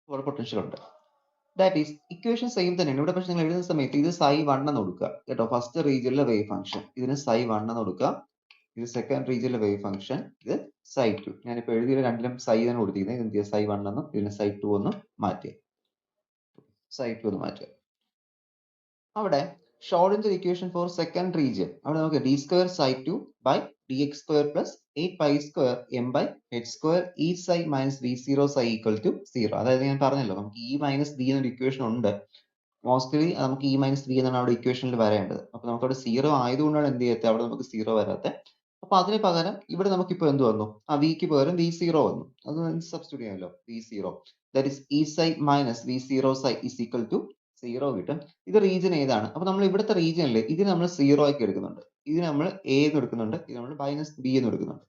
അവിടെ പൊട്ടൻഷ്യൽ ഉണ്ട്. ദാറ്റ് ഈസ് ഇക്വേഷൻ സെയിം തന്നെയാണ് ഇവിടെ. പക്ഷെ നിങ്ങൾ എഴുതുന്ന സമയത്ത് ഇത് psi1 എന്ന് കൊടുക്കുക കേട്ടോ. ഫസ്റ്റ് റീജിയനിലെ വേവ് ഫംഗ്ഷൻ ഇതിന് psi1 എന്ന് കൊടുക്കുക. ഇത് സെക്കൻഡ് റീജിയനിലെ വേവ് ഫംഗ്ഷൻ, ഇത് psi2. ഞാനിപ്പോൾ എഴുതിയ രണ്ടിലും psi ആണ് കൊടുത്തിരിക്കുന്നത്. എന്ത് ചെയ്യുക, psi1 എന്നും ഇതിന് psi2 എന്നും മാറ്റുക. psi2 എന്ന് മാറ്റുക. അവിടെ Schrodinger equation for second region, അവിടെ നമുക്ക് d² psi2 by dx square plus 8 pi square m by h square e psi minus v0 psi equal to 0. അതായത് ഞാൻ പറഞ്ഞല്ലോ നമുക്ക് e minus b എന്നൊരു ഇക്വേഷൻ ഉണ്ട്. മോസ്റ്റ്ലി നമുക്ക് e മൈനസ് ബി എന്നാണ് അവിടെ ഇക്വേഷനിൽ വരേണ്ടത്. അപ്പൊ നമുക്ക് അവിടെ 0 ആയതുകൊണ്ടാണ് എന്ത് ചെയ്യാത്തത്, അവിടെ നമുക്ക് 0 വരാത്തത്. അപ്പൊ അതിന് പകരം ഇവിടെ നമുക്കിപ്പോ എന്ത് വന്നു, ആ വിക്ക് പകരം v0 വന്നു. അത് സബ്സ്റ്റിറ്റ്യൂട്ട് ചെയ്യാമല്ലോ. v0 that is e psi minus v0 psi is equal to 0 കിട്ടും. ഇത് റീജിയൻ ഏതാണ്? അപ്പൊ നമ്മൾ ഇവിടുത്തെ റീജിയനിൽ ഇത് നമ്മൾ 0 ആക്കി എടുക്കുന്നുണ്ട്, ഇത് നമ്മൾ a എന്ന് എടുക്കുന്നുണ്ട്, ഇത് നമ്മൾ മൈനസ് b എന്ന് എടുക്കുന്നുണ്ട്.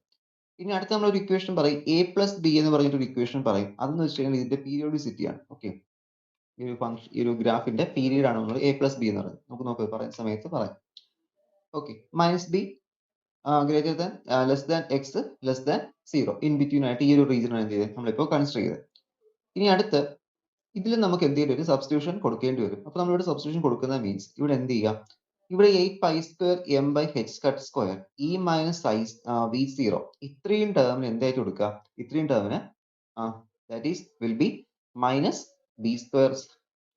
ഇനി അടുത്ത നമ്മൾ ഒരു ഇക്വേഷൻ പറയും, a പ്ലസ് ബി എന്ന് പറഞ്ഞിട്ട് ഒരു ഇക്വേഷൻ പറയും. അതെന്ന് വെച്ച് കഴിഞ്ഞാൽ ഇതിന്റെ പീരിയോഡിസിറ്റി ആണ്. ഓക്കെ, ഈ ഒരു ഫംഗ്ഷൻ, ഈ ഒരു ഗ്രാഫിന്റെ പീരീഡ് ആണ് നമ്മൾ a പ്ലസ് ബി എന്ന് പറയുന്നത്. നമുക്ക് നോക്കുക, പറയുന്ന സമയത്ത് പറയാം. Okay, minus be greater than less than X less than 0 in between ആയിട്ട് ഈ ഒരു റീജിയൻ ആണ് എന്ത് ചെയ്തത് നമ്മളിപ്പോൾ കൺസിഡർ ചെയ്തത്. ഇനി അടുത്ത് ഇതിൽ നമുക്ക് എന്ത് ചെയ്യേണ്ടി വരും, സബ്സ്റ്റിറ്റ്യൂഷൻ കൊടുക്കേണ്ടി വരും. അപ്പൊ നമ്മളിവിടെ സബ്സ്റ്റിറ്റ്യൂഷൻ കൊടുക്കുന്ന മീൻസ് ഇവിടെ എന്ത് ചെയ്യാം, ഇവിടെ 8 pi square M by H cut square e minus i v0 ഇത്രയും ടേമിന് എന്തായിട്ട് കൊടുക്കുക, ഇത്രയും ടേമിന് that is will be minus b square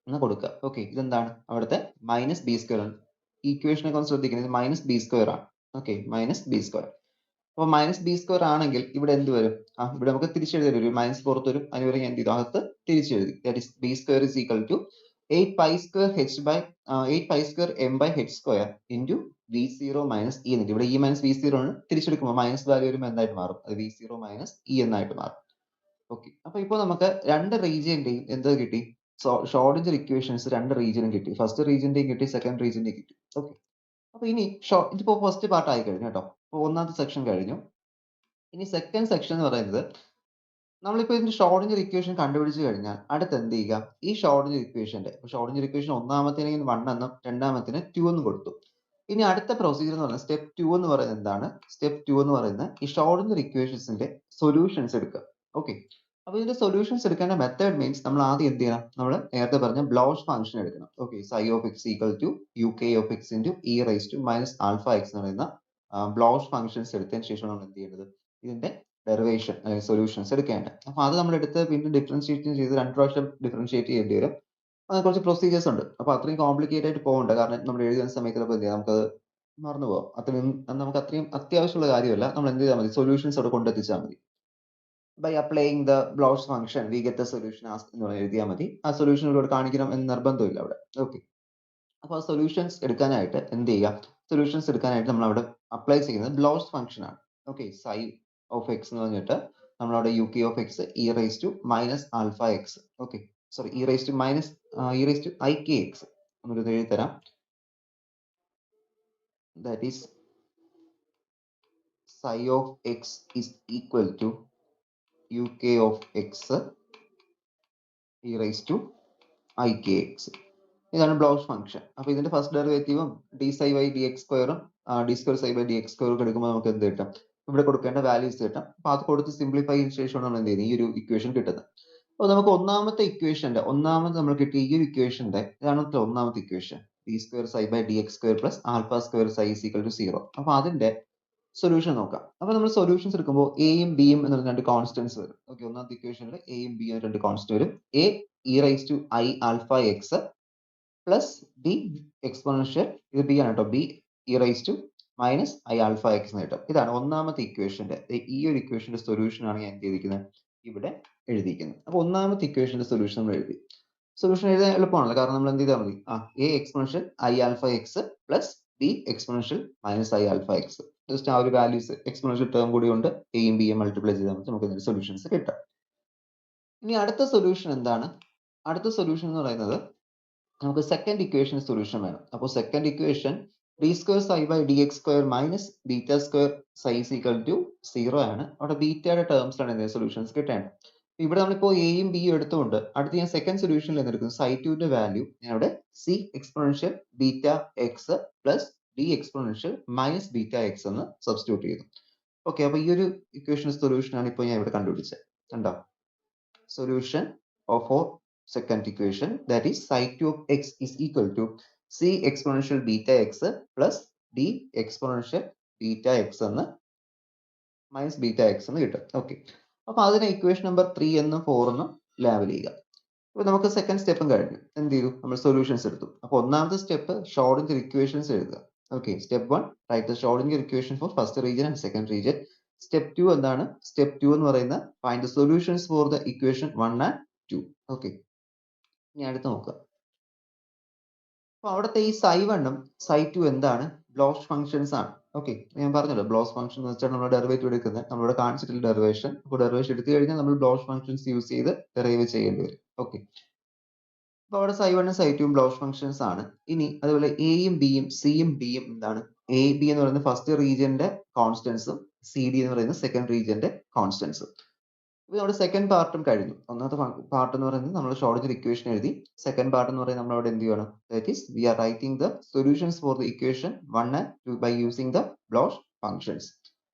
എന്ന് കൊടുക്കുക. ഓക്കെ, ഇതെന്താണ് അവിടുത്തെ മൈനസ് ബി സ്ക്വയർ ആണ്. ഇക്വേഷനെ കൊണ്ട് ശ്രദ്ധിക്കുന്നത് മൈനസ് ബി സ്ക്വയർ ആണ്. Okay, minus b square. അപ്പൊ മൈനസ് ബി സ്ക്വയർ ആണെങ്കിൽ ഇവിടെ എന്ത് വരും, ഇവിടെ നമുക്ക് തിരിച്ചെഴുതി വരും, മൈനസ് പുറത്ത് വരും. അതിന് വരെ ഞാൻ എന്ത് ചെയ്തു, അകത്ത് തിരിച്ചെഴുതി. That is B square is equal to 8 pi square H by 8 pi square M by H square into v0 minus E എന്നിട്ട് ഇവിടെ ഇ മൈനസ് v0 ആണ്. തിരിച്ചെടുക്കുമ്പോൾ മൈനസ് വാല്യൂ വരുമ്പോൾ എന്തായിട്ട് മാറും, അത് v0 മൈനസ് ഇ എന്നായിട്ട് മാറും. ഓക്കെ, അപ്പൊ ഇപ്പോൾ നമുക്ക് രണ്ട് റീജിയന്റെയും എന്ത് കിട്ടി, ഷ്രോഡിഞ്ചർ ഇക്വേഷൻസ് രണ്ട് റീജിയനും കിട്ടി. ഫസ്റ്റ് റീജിയന്റെയും കിട്ടി, സെക്കൻഡ് റീജിയന്റെയും കിട്ടി. ഓക്കെ, അപ്പൊ ഇനി ഇതിപ്പോ ഫസ്റ്റ് പാർട്ട് ആയി കഴിഞ്ഞു കേട്ടോ. അപ്പൊ ഒന്നാമത്തെ സെക്ഷൻ കഴിഞ്ഞു. ഇനി സെക്കൻഡ് സെക്ഷൻ എന്ന് പറയുന്നത്, നമ്മളിപ്പോ ഇതിന്റെ ഷ്രോഡിഞ്ചർ ഇക്വേഷൻ കണ്ടുപിടിച്ച് കഴിഞ്ഞാൽ അടുത്ത് എന്ത് ചെയ്യുക, ഈ ഷ്രോഡിഞ്ചർ ഇക്വേഷൻ ഒന്നാമത്തിന് 1 എന്നും രണ്ടാമത്തിന് 2 എന്നും കൊടുത്തു. ഇനി അടുത്ത പ്രൊസീജിയർ എന്ന് പറയുന്നത് സ്റ്റെപ്പ് 2 എന്ന് പറയുന്നത് എന്താണ്, സ്റ്റെപ്പ് 2 എന്ന് പറയുന്നത് ഈ ഷ്രോഡിഞ്ചർ ഇക്വേഷൻസിന്റെ സൊല്യൂഷൻസ് എടുക്കുക. ഓക്കെ, അപ്പൊ ഇതിന്റെ സൊല്യൂഷൻസ് എടുക്കേണ്ട മെത്തേഡ് മീൻസ് നമ്മൾ ആദ്യം എന്ത് ചെയ്യണം, നമ്മൾ നേരത്തെ പറഞ്ഞ ബ്ലൗസ് ഫംഗ്ഷൻ എടുക്കണം. Okay, psi of x equal to uk of x into e raised to minus alpha x എന്ന് പറയുന്ന ബ്ലൗസ് ഫംഗ്ഷൻസ് എടുത്തതിന് ശേഷമാണ് നമ്മൾ എന്ത് ചെയ്യേണ്ടത്, ഇതിന്റെ ഡെറിവേഷൻ അല്ലെങ്കിൽ സൊല്യൂഷൻസ് എടുക്കേണ്ടത്. അപ്പൊ അത് നമ്മൾ എടുത്ത് പിന്നെ ഡിഫറൻഷിയേറ്റ് ചെയ്ത് 2 പ്രാവശ്യം ഡിഫറൻഷിയേറ്റ് ചെയ്യേണ്ടി വരും. അങ്ങനെ കുറച്ച് പ്രൊസീജിയേഴ്സ് ഉണ്ട്. അപ്പൊ അത്രയും കോംപ്ലിക്കേറ്റ് ആയിട്ട് പോകണ്ട, കാരണം നമ്മൾ എഴുതുന്ന സമയത്ത് എന്ത് ചെയ്യാം, നമുക്കത് മറന്നു പോകാം. നമുക്ക് അത്രയും അത്യാവശ്യമുള്ള കാര്യമല്ല. നമ്മൾ എന്ത് ചെയ്താൽ മതി, സൊല്യൂഷൻസ് അവിടെ കൊണ്ടെത്തിച്ചാൽ മതി. by applying the Bloch function we get the solution as എന്ന് എഴുതിയാൽ മതി. ആ സൊല്യൂഷൻ ഇവിടെ കാണിക്കണം എന്ന് നിർബന്ധമില്ല അവിടെ. ഓക്കെ, അപ്പൊ ആ സൊല്യൂഷൻസ് എടുക്കാനായിട്ട് എന്ത് ചെയ്യുക, സൊല്യൂഷൻസ് എടുക്കാനായിട്ട് നമ്മൾ അവിടെ അപ്ലൈ ചെയ്യുന്നത് ബ്ലോച്ച് ഫംഗ്ഷൻ ആണ്. ഓക്കെ, psi of x എന്ന് പറഞ്ഞിട്ട് നമ്മളവിടെ uk of x e raised to minus alpha x. Okay, sorry e raised to minus e raised to ikx എന്നൊരു എഴുതി തരാം. that is psi of x is equal to uk of x e raised to ikx. ഇതാണ് Bloch function. അപ്പൊ ഇതിന്റെ first ഡെറിവേറ്റീവും D psi by D X സ്ക്വയറും D square psi by D X സ്ക്വയറും എടുക്കുമ്പോൾ നമുക്ക് എന്ത് കിട്ടും, ഇവിടെ കൊടുക്കേണ്ട വാല്യൂസ് കിട്ടും. അപ്പൊ അത് കൊടുത്ത് സിംപ്ലിഫൈ ചെയ്തതിനു ശേഷമാണ് നമ്മൾ എന്ത് ചെയ്യുന്നത്, ഈ ഒരു ഇക്വേഷൻ കിട്ടുന്നത്. അപ്പൊ നമുക്ക് ഒന്നാമത്തെ നമ്മൾ കിട്ടിയ ഈ ഒരു ഇക്വേഷന്റെ ഇതാണ് ഒന്നാമത്തെ equation, d square psi by D x square plus alpha square psi is equal to 0. അപ്പൊ അതിന്റെ സൊല്യൂഷൻ നോക്കാം. അപ്പൊ നമ്മൾ സൊല്യൂഷൻസ് എടുക്കുമ്പോൾ എയും ബിയും എന്ന രണ്ട് കോൺസ്റ്റന്റ്സ് വരും. ഓക്കെ, ഒന്നാമത്തെ ഇക്വേഷനിൽ എയും ബിയും രണ്ട് കോൺസ്റ്റന്റ് വരും. A E raise to I alpha x plus b exponential, ഇത് ബി ആണ് കേട്ടോ, b E raise to minus I alpha x എന്ന് കിട്ടും. ഇതാണ് ഒന്നാമത്തെ ഇക്വേഷന്റെ, ഈ ഒരു ഇക്വേഷന്റെ സൊല്യൂഷൻ ആണ് ഞാൻ എന്ത് ചെയ്തിരിക്കുന്നത്, ഇവിടെ എഴുതിയിരിക്കുന്നത്. അപ്പൊ ഒന്നാമത്തെ ഇക്വേഷന്റെ സൊല്യൂഷൻ നമ്മൾ എഴുതി. സൊല്യൂഷൻ എഴുതാൻ എളുപ്പമാണല്ലോ, കാരണം നമ്മൾ എന്ത് ചെയ്താൽ മതി, A exponential I alpha x plus b exponential minus I alpha X, just ആ ഒരു വാല്യൂസ് എക്സ്പോണൻഷ്യൽ ടേം കൂടി കൊണ്ട് എയും ബിയും മൾട്ടിപ്ലൈ ചെയ്താൽ നമുക്ക് ഇതിന്റെ സൊല്യൂഷൻസ് കിട്ടാം. ഇനി അടുത്ത സൊല്യൂഷൻ എന്താണ്, അടുത്ത സൊല്യൂഷൻ എന്ന് പറയുന്നത് നമുക്ക് സെക്കൻഡ് ഇക്വേഷൻ സൊല്യൂഷൻ വേണം. അപ്പോൾ second equation d square psi by D x square minus beta square psi is equal to 0 ആണ്. അവിടെ ബീറ്റയുടെ ടേംസിലാണ് എന്തെങ്കിലും സൊല്യൂഷൻസ് കിട്ടേണ്ടത്. ഇവിടെ നമ്മളിപ്പോൾ എയും ബിയും എടുത്തുകൊണ്ട് അടുത്ത് ഞാൻ സെക്കൻഡ് സൊല്യൂഷനിൽ എന്തെടുക്കുന്നു, സൈ 2ന്റെ വാല്യൂ ഞാൻ അവിടെ C exponential beta X plus D exponential minus beta X എന്ന് സബ്സ്റ്റിറ്റ്യൂട്ട് ചെയ്തു. ഓക്കെ, അപ്പൊ ഈ ഒരു ഇക്വേഷൻ സൊല്യൂഷൻ ആണ് ഇപ്പോൾ ഞാൻ ഇവിടെ കണ്ടുപിടിച്ചത്. കണ്ടോ, solution of second equation, that is psi 2 of x is equal to c exponential beta x plus d exponential beta x എന്ന് മൈനസ് ബീറ്റ എക്സ് എന്ന് കിട്ടും. ഓക്കെ, അപ്പൊ അതിനെ ഇക്വേഷൻ നമ്പർ 3 എന്നും 4 എന്നും ലാബിൽ ചെയ്യുക. അപ്പൊ നമുക്ക് സെക്കൻഡ് സ്റ്റെപ്പും കഴിഞ്ഞു. എന്ത് ചെയ്തു, നമ്മൾ സൊല്യൂഷൻസ് എടുത്തു. അപ്പൊ ഒന്നാമത്തെ സ്റ്റെപ്പ് ഷ്രോഡിഞ്ചർ ഇക്വേഷൻസ് എഴുതുക. Okay, step 1, write the Schrodinger equation for first region and second region. Step 2 എന്താണ്? Step 2 എന്ന് പറയുന്ന find the solutions for the equation 1 and 2. Okay. ഇനി അടുത്ത് നോക്കുക. അപ്പോൾ അവിടുത്തെ ഈ psi1 ഉം psi2 എന്താണ്? ബ്ലോച്ച് ഫംഗ്ഷൻസ് ആണ്. ഓക്കെ, ഞാൻ പറഞ്ഞല്ലോ ബ്ലോച്ച് ഫംഗ്ഷൻ എന്ന് വെച്ചാൽ നമ്മൾ ഡെറിവേറ്റീവ് എടുക്കുന്നത് നമ്മളിവിടെ കാണിച്ചിട്ടുള്ള ഡെറിവേഷൻ. അപ്പോൾ ഡെറിവേഷൻ എടുത്തു കഴിഞ്ഞാൽ നമ്മൾ ബ്ലോച്ച് ഫംഗ്ഷൻസ് യൂസ് ചെയ്ത് ഡെറൈവ് ചെയ്യേണ്ടി വരും. ഓക്കെ, അപ്പോൾ അവിടെ psi1 ഉം psi2 ഉം ബ്ലോച്ച് ഫംഗ്ഷൻസ് ആണ്. ഇനി അതുപോലെ എയും ബിയും സിയും ഡിയും എന്താണ്? എ ബി എന്ന് പറയുന്ന ഫസ്റ്റ് റീജിയന്റെ കോൺസ്റ്റൻസും സി ഡി എന്ന് പറയുന്ന സെക്കൻഡ് റീജിയന്റെ കോൺസ്റ്റൻസും. ഇത് നമ്മുടെ സെക്കൻഡ് പാർട്ടും കഴിഞ്ഞു. ഒന്നാമത്തെ പാർട്ട് എന്ന് പറയുന്നത് നമ്മൾ ഷ്രോഡിംഗർ ഇക്വേഷൻ എഴുതി. സെക്കൻഡ് പാർട്ട് എന്ന് പറയുന്നത് നമ്മൾ അവിടെ എന്ത് ചെയ്യണം? That is we are writing the solutions for the equation 1 and 2 by using the Bloch functions.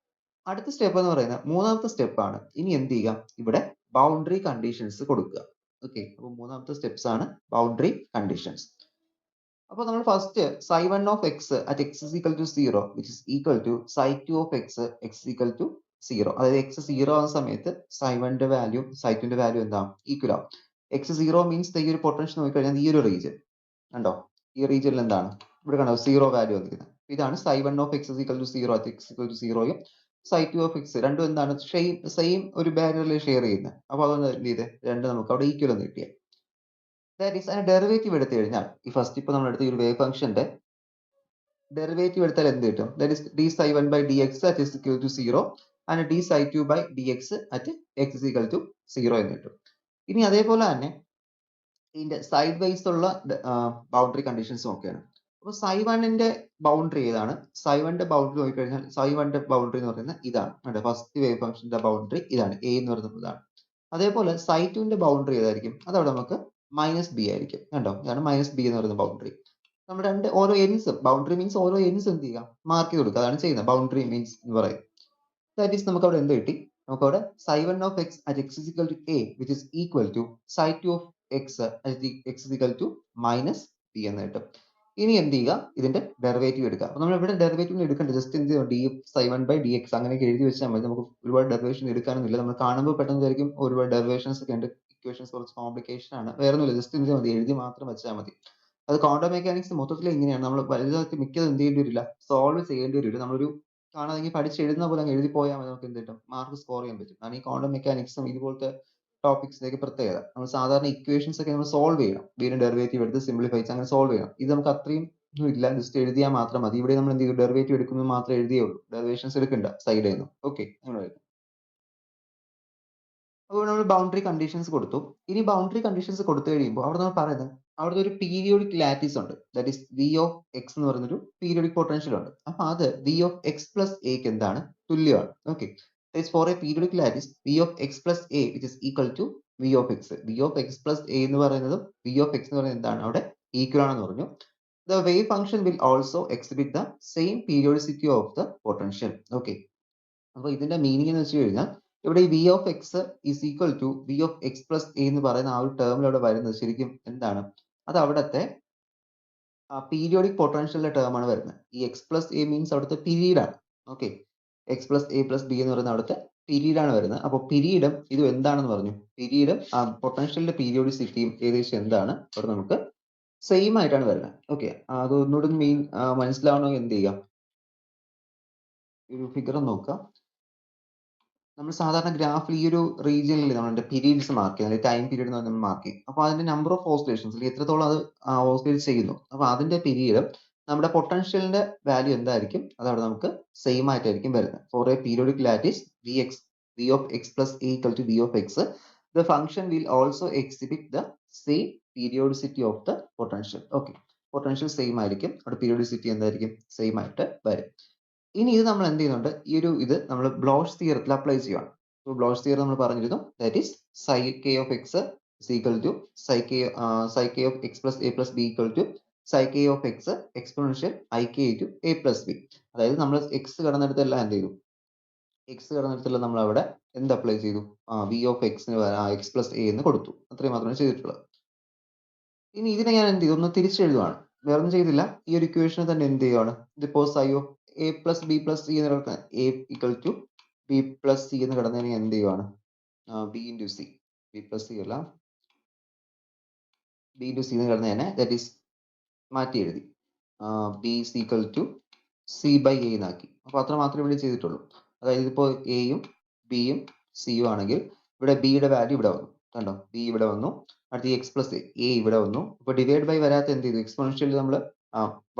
അടുത്ത സ്റ്റെപ്പ് എന്ന് പറയുന്നത് മൂന്നാമത്തെ സ്റ്റെപ്പ് ആണ്. ഇനി എന്ത് ചെയ്യുക? ഇവിടെ ബൗണ്ടറി കണ്ടീഷൻസ് കൊടുക്കുക. ഓക്കെ, അപ്പോൾ മൂന്നാമത്തെ സ്റ്റെപ്സ് ആണ് ബൗണ്ടറി കണ്ടീഷൻസ്. അപ്പോൾ നമ്മൾ first psi1 of x at x is equal to 0 which is equal to psi2 of x is equal to 0. അതായത് x 0 ആവുന്ന സമയത്ത് psi1 ന്റെ വാല്യൂ psi2 ന്റെ വാല്യൂ എന്താവും? ഈക്വൽ ആവും. x 0 മീൻസ് ഈ ഒരു പൊട്ടൻഷ്യൽ നോക്കിക്കഴിഞ്ഞാൽ ഈ ഒരു റീജിയൻ കണ്ടോ? ഈ റീജിയനിൽ എന്താണ്? ഇവിടെ കണ്ടോ 0 വാല്യൂ വന്നിരിക്കുന്നത്. ഇതാണ് psi1 of x is equal to 0 at x is equal to 0 യും psi2 of x രണ്ടും എന്താണ്? സെയിം ഒരു ബാരിയറിൽ ഷെയർ ചെയ്യുന്നത്. അപ്പോൾ അതൊന്ന് എന്ത് ചെയ്ത് രണ്ട് നമുക്ക് അവിടെ ഈക്വൽ എന്ന് കിട്ടിയത്. ദാറ്റ് ഈസ് അതിന്റെ ഡെറിവേറ്റീവ് എടുത്തു കഴിഞ്ഞാൽ ഈ ഫസ്റ്റ് ഇപ്പോൾ നമ്മൾ എടുത്ത ഈ ഒരു വേവ് ഫംഗ്ഷന്റെ ഡെറിവേറ്റീവ് എടുത്താൽ എന്ത് കിട്ടും? That is d psi1 by dx at x equal to 0 and d psi2 by dx at x is equal to 0 എന്ന് കിട്ടും. ഇനി അതേപോലെ തന്നെ ഇതിന്റെ സൈഡ് വൈസ് ഉള്ള ബൗണ്ടറി കണ്ടീഷൻസ് നോക്കുകയാണ്. അപ്പോൾ psi1 ന്റെ ബൗണ്ടറി ഏതാണ്? psi1 ന്റെ ബൗണ്ടറി നോക്കിക്കഴിഞ്ഞാൽ psi1 ന്റെ ബൗണ്ടറി എന്ന് പറയുന്നത് ഇതാണ്. ഫസ്റ്റ് വേവ് ഫംഗ്ഷന്റെ ബൗണ്ടറി ഇതാണ്, a എന്ന് പറയുന്നത് ഇതാണ്. അതേപോലെ psi2 ന്റെ ബൗണ്ടറി ഏതായിരിക്കും? അതവിടെ നമുക്ക് മൈനസ് ബി ആയിരിക്കും. കണ്ടോ, ഇതാണ് മൈനസ് ബി എന്ന് പറയുന്ന ബൗണ്ടറി. നമ്മൾ രണ്ട് ഓരോ എൻസ്, ബൗണ്ടറി മീൻസ് ഓരോ എൻസ് എന്ത് ചെയ്യുക? മാർക്ക് ചെയ്ത് കൊടുക്കുക. അതാണ് ചെയ്യുന്നത് ബൗണ്ടറി മീൻസ് എന്ന് പറയും. ദാറ്റ് ഈസ് നമുക്ക് അവിടെ എന്ത് കിട്ടി? നമുക്ക് അവിടെ psi1 of x at x is equal to a which is equal to psi2 of x at x is equal to minus b എന്ന് കിട്ടും. ഇനി എന്ത് ചെയ്യുക? ഇതിന്റെ ഡെറിവേറ്റീവ് എടുക്കുക. അപ്പോൾ നമ്മൾ ഇവിടെ ഡെറിവേറ്റീവ് എടുക്കേണ്ട ജസ്റ്റ് എന്ത് ചെയ്യുക? d psi1 by dx അങ്ങനെയൊക്കെ എഴുതി വെച്ചാൽ മതി. നമുക്ക് ഒരുപാട് ഡെറിവേഷൻ എടുക്കാനൊന്നുമില്ല. നമ്മൾ കാണുമ്പോൾ പെട്ടെന്ന് വിചാരിക്കും ഒരുപാട് ഡെറിവേഷൻസ് ഒക്കെ ഉണ്ട്, ഇക്വേഷൻസ് കുറച്ച് കോംപ്ലിക്കേഷൻ ആണ്. വേറെ ഒന്നുമില്ല, ജസ്റ്റ് എന്ത് മതി? എഴുതി മാത്രം വെച്ചാൽ മതി. അത് ക്വാണ്ടം മെക്കാനിക്സ് മൊത്തത്തിൽ ഇങ്ങനെയാണ്. നമ്മൾ വലുതായിട്ട് മിക്കതും എന്ത് ചെയ്യേണ്ടി വരില്ല, സോൾവ് ചെയ്യേണ്ടി വരില്ല. നമ്മളൊരു കാണാതെങ്കിൽ പഠിച്ച് എഴുതുന്ന പോലെ അങ്ങ് എഴുതി പോയാൽ മതി, നമുക്ക് എന്ത് കിട്ടും? മാർക്ക് സ്കോർ ചെയ്യാൻ പറ്റും. ആണ് ഈ ക്വാണ്ടം മെക്കാനിക്സും ഇതുപോലത്തെ ടോപ്പിക്സിലേക്ക് പ്രത്യേകത. നമ്മൾ സാധാരണ ഇക്വേഷൻസ് ഒക്കെ നമ്മൾ സോൾവ് ചെയ്യണം, വീണ്ടും ഡെറിവേറ്റീവ് എടുത്ത് സിംപ്ലിഫൈ അങ്ങനെ സോൾവ് ചെയ്യണം. ഇത് നമുക്ക് അത്രയും ഇല്ല, ജസ്റ്റ് എഴുതിയാൽ മാത്രം മതി. ഇവിടെ നമ്മൾ എന്ത് ചെയ്യും? ഡെറിവേറ്റീവ് എടുക്കുന്നത് മാത്രം എഴുതിയേ ഉള്ളൂ, ഡെറിവേഷൻസ് എടുക്കണ്ട സൈഡിൽ നിന്ന്. ഓക്കെ, അപ്പോൾ നമ്മൾ ബൗണ്ടറി കണ്ടീഷൻസ് കൊടുത്തു. ഇനി ബൗണ്ടറി കണ്ടീഷൻസ് കൊടുത്തു കഴിയുമ്പോൾ അവിടെ നമ്മൾ പറയുന്നത് അവിടുത്തെ ഒരു പീരിയോഡിക് ലാറ്റിസ് ഉണ്ട്. That is v of x എന്ന് പറയുന്നൊരു പീരിയോഡിക് പൊട്ടൻഷ്യൽ ഉണ്ട്. അപ്പൊ അത് വി ഓഫ് എക്സ് പ്ലസ് എക്ക് എന്താണ്? തുല്യമാണ്. Okay, for a periodic lattice v of x plus a which is equal to v of x. V of x plus a എന്ന് പറയുന്നതും വി ഓഫ് എക്സ് എന്ന് പറയുന്നത് എന്താണ്? അവിടെ ഈക്വൽ ആണെന്ന് പറഞ്ഞു. The wave function will also exhibit the same periodicity of the potential. Okay, അപ്പോൾ ഇതിന്റെ മീനിങ് എന്ന് വെച്ച് കഴിഞ്ഞാൽ ഇവിടെ ഈ v of x is equal to v of x plus a എന്ന് പറയുന്ന ആ ഒരു ടേമിൽ അവിടെ വരുന്നത് ശരിക്കും എന്താണ്? അത് അവിടുത്തെ പീരിയോഡിക് പൊട്ടൻഷ്യലിന്റെ ടേം ആണ് വരുന്നത്. ഈ എക്സ് പ്ലസ് എ മീൻസ് അവിടുത്തെ പീരീഡ് ആണ്. Okay, X plus A plus B എന്ന് പറയുന്ന അവിടുത്തെ പീരീഡ് ആണ് വരുന്നത്. അപ്പോൾ പീരീഡും ഇതും എന്താണെന്ന് പറഞ്ഞു? പീരീഡും പൊട്ടൻഷ്യലിന്റെ പീരിയോഡിസിറ്റിയും ഏകദേശം എന്താണ്? അവിടെ നമുക്ക് സെയിം ആയിട്ടാണ് വരുന്നത്. ഓക്കെ, അത് ഒന്നുകൂടി മനസ്സിലാവണമെങ്കിൽ എന്ത് ചെയ്യാം? ഒരു ഫിഗർ നോക്കാം. നമ്മൾ സാധാരണ ഗ്രാഫിൽ ഈ ഒരു റീജിയനിൽ നമ്മൾ പീരീഡ്സ് മാർക്ക് ചെയ്യും, ടൈം പീരീഡ് എന്ന് നമ്മൾ മാർക്ക് ചെയ്യും. അപ്പോൾ അതിന്റെ നമ്പർ ഓഫ് ഓസിലേഷൻസ് എത്രത്തോളം അത് ഓസിലേറ്റ് ചെയ്യുന്നു, അപ്പോൾ അതിന്റെ പീരീഡ് നമ്മുടെ പൊട്ടൻഷ്യലിന്റെ വാല്യൂ എന്തായിരിക്കും? അത് അവിടെ നമുക്ക് സെയിം ആയിട്ടായിരിക്കും വരുന്നത്. For a periodic lattice v of x plus a equal to v of x, the function will also exhibit the same periodicity of the potential. Okay, potential same ആയിരിക്കും, അവിടെ periodicity എന്തായിരിക്കും? Same ആയിട്ട് വരും. ഇനി ഇത് നമ്മൾ എന്ത് ചെയ്യുന്നുണ്ട്? ഈ ഒരു ഇത് നമ്മൾ ബ്ലോച്ച് തിയറത്തിൽ അപ്ലൈ ചെയ്യുകയാണ്. സോ ബ്ലോച്ച് തിയറം നമ്മൾ പറഞ്ഞിരുന്നു, that is psi k of x is equal to psi k of x plus a plus b equal to psi k of x exponential I k into a plus b. അതായത് നമ്മൾ x കടന്നെടുത്തെല്ലാം എന്ത് ചെയ്തു? x കടന്നെടുത്തെല്ലാം നമ്മൾ അവിടെ എന്ത് apply ചെയ്തു? v of x x plus a എന്ന് കൊടുത്തു. അത്രയും മാത്രമേ ചെയ്തിട്ടുള്ളൂ. ഇനി ഇതിനെ ഞാൻ എന്ത് ചെയ്തു? ഒന്ന് തിരിച്ചെഴുതുവാണ്, വേറൊന്നും ചെയ്തില്ല. ഈ ഒരു ഇക്വേഷനെ തന്നെ എന്ത് ചെയ്യുവാണ്? ഇതിപ്പോ psi of a plus b plus c എന്ന് കിടക്കുന്ന a equal to b plus c എന്ന് കിടന്നതിനെ എന്ത് ചെയ്യുവാണ്? b into c, b plus c അല്ല, b into c എന്ന് കിടന്നതിനെ ദാറ്റ് ഈസ് മാറ്റി എഴുതി. b is equal to c by a എന്നാക്കി. അപ്പോൾ അത്ര മാത്രമേ ഇവിടെ ചെയ്തിട്ടുള്ളൂ. അതായത് ഇപ്പോൾ എയും ബിയും സിയും ആണെങ്കിൽ ഇവിടെ ബിയുടെ വാല്യൂ ഇവിടെ വന്നു. കണ്ടോ, ബി ഇവിടെ വന്നു. അടുത്ത എക്സ് പ്ലസ് എ ഇവിടെ വന്നു. ഇപ്പോൾ ഡിവൈഡ് ബൈ വരാത്ത എന്ത് ചെയ്തു, എക്സ്പോണൻഷ്യൽ നമ്മൾ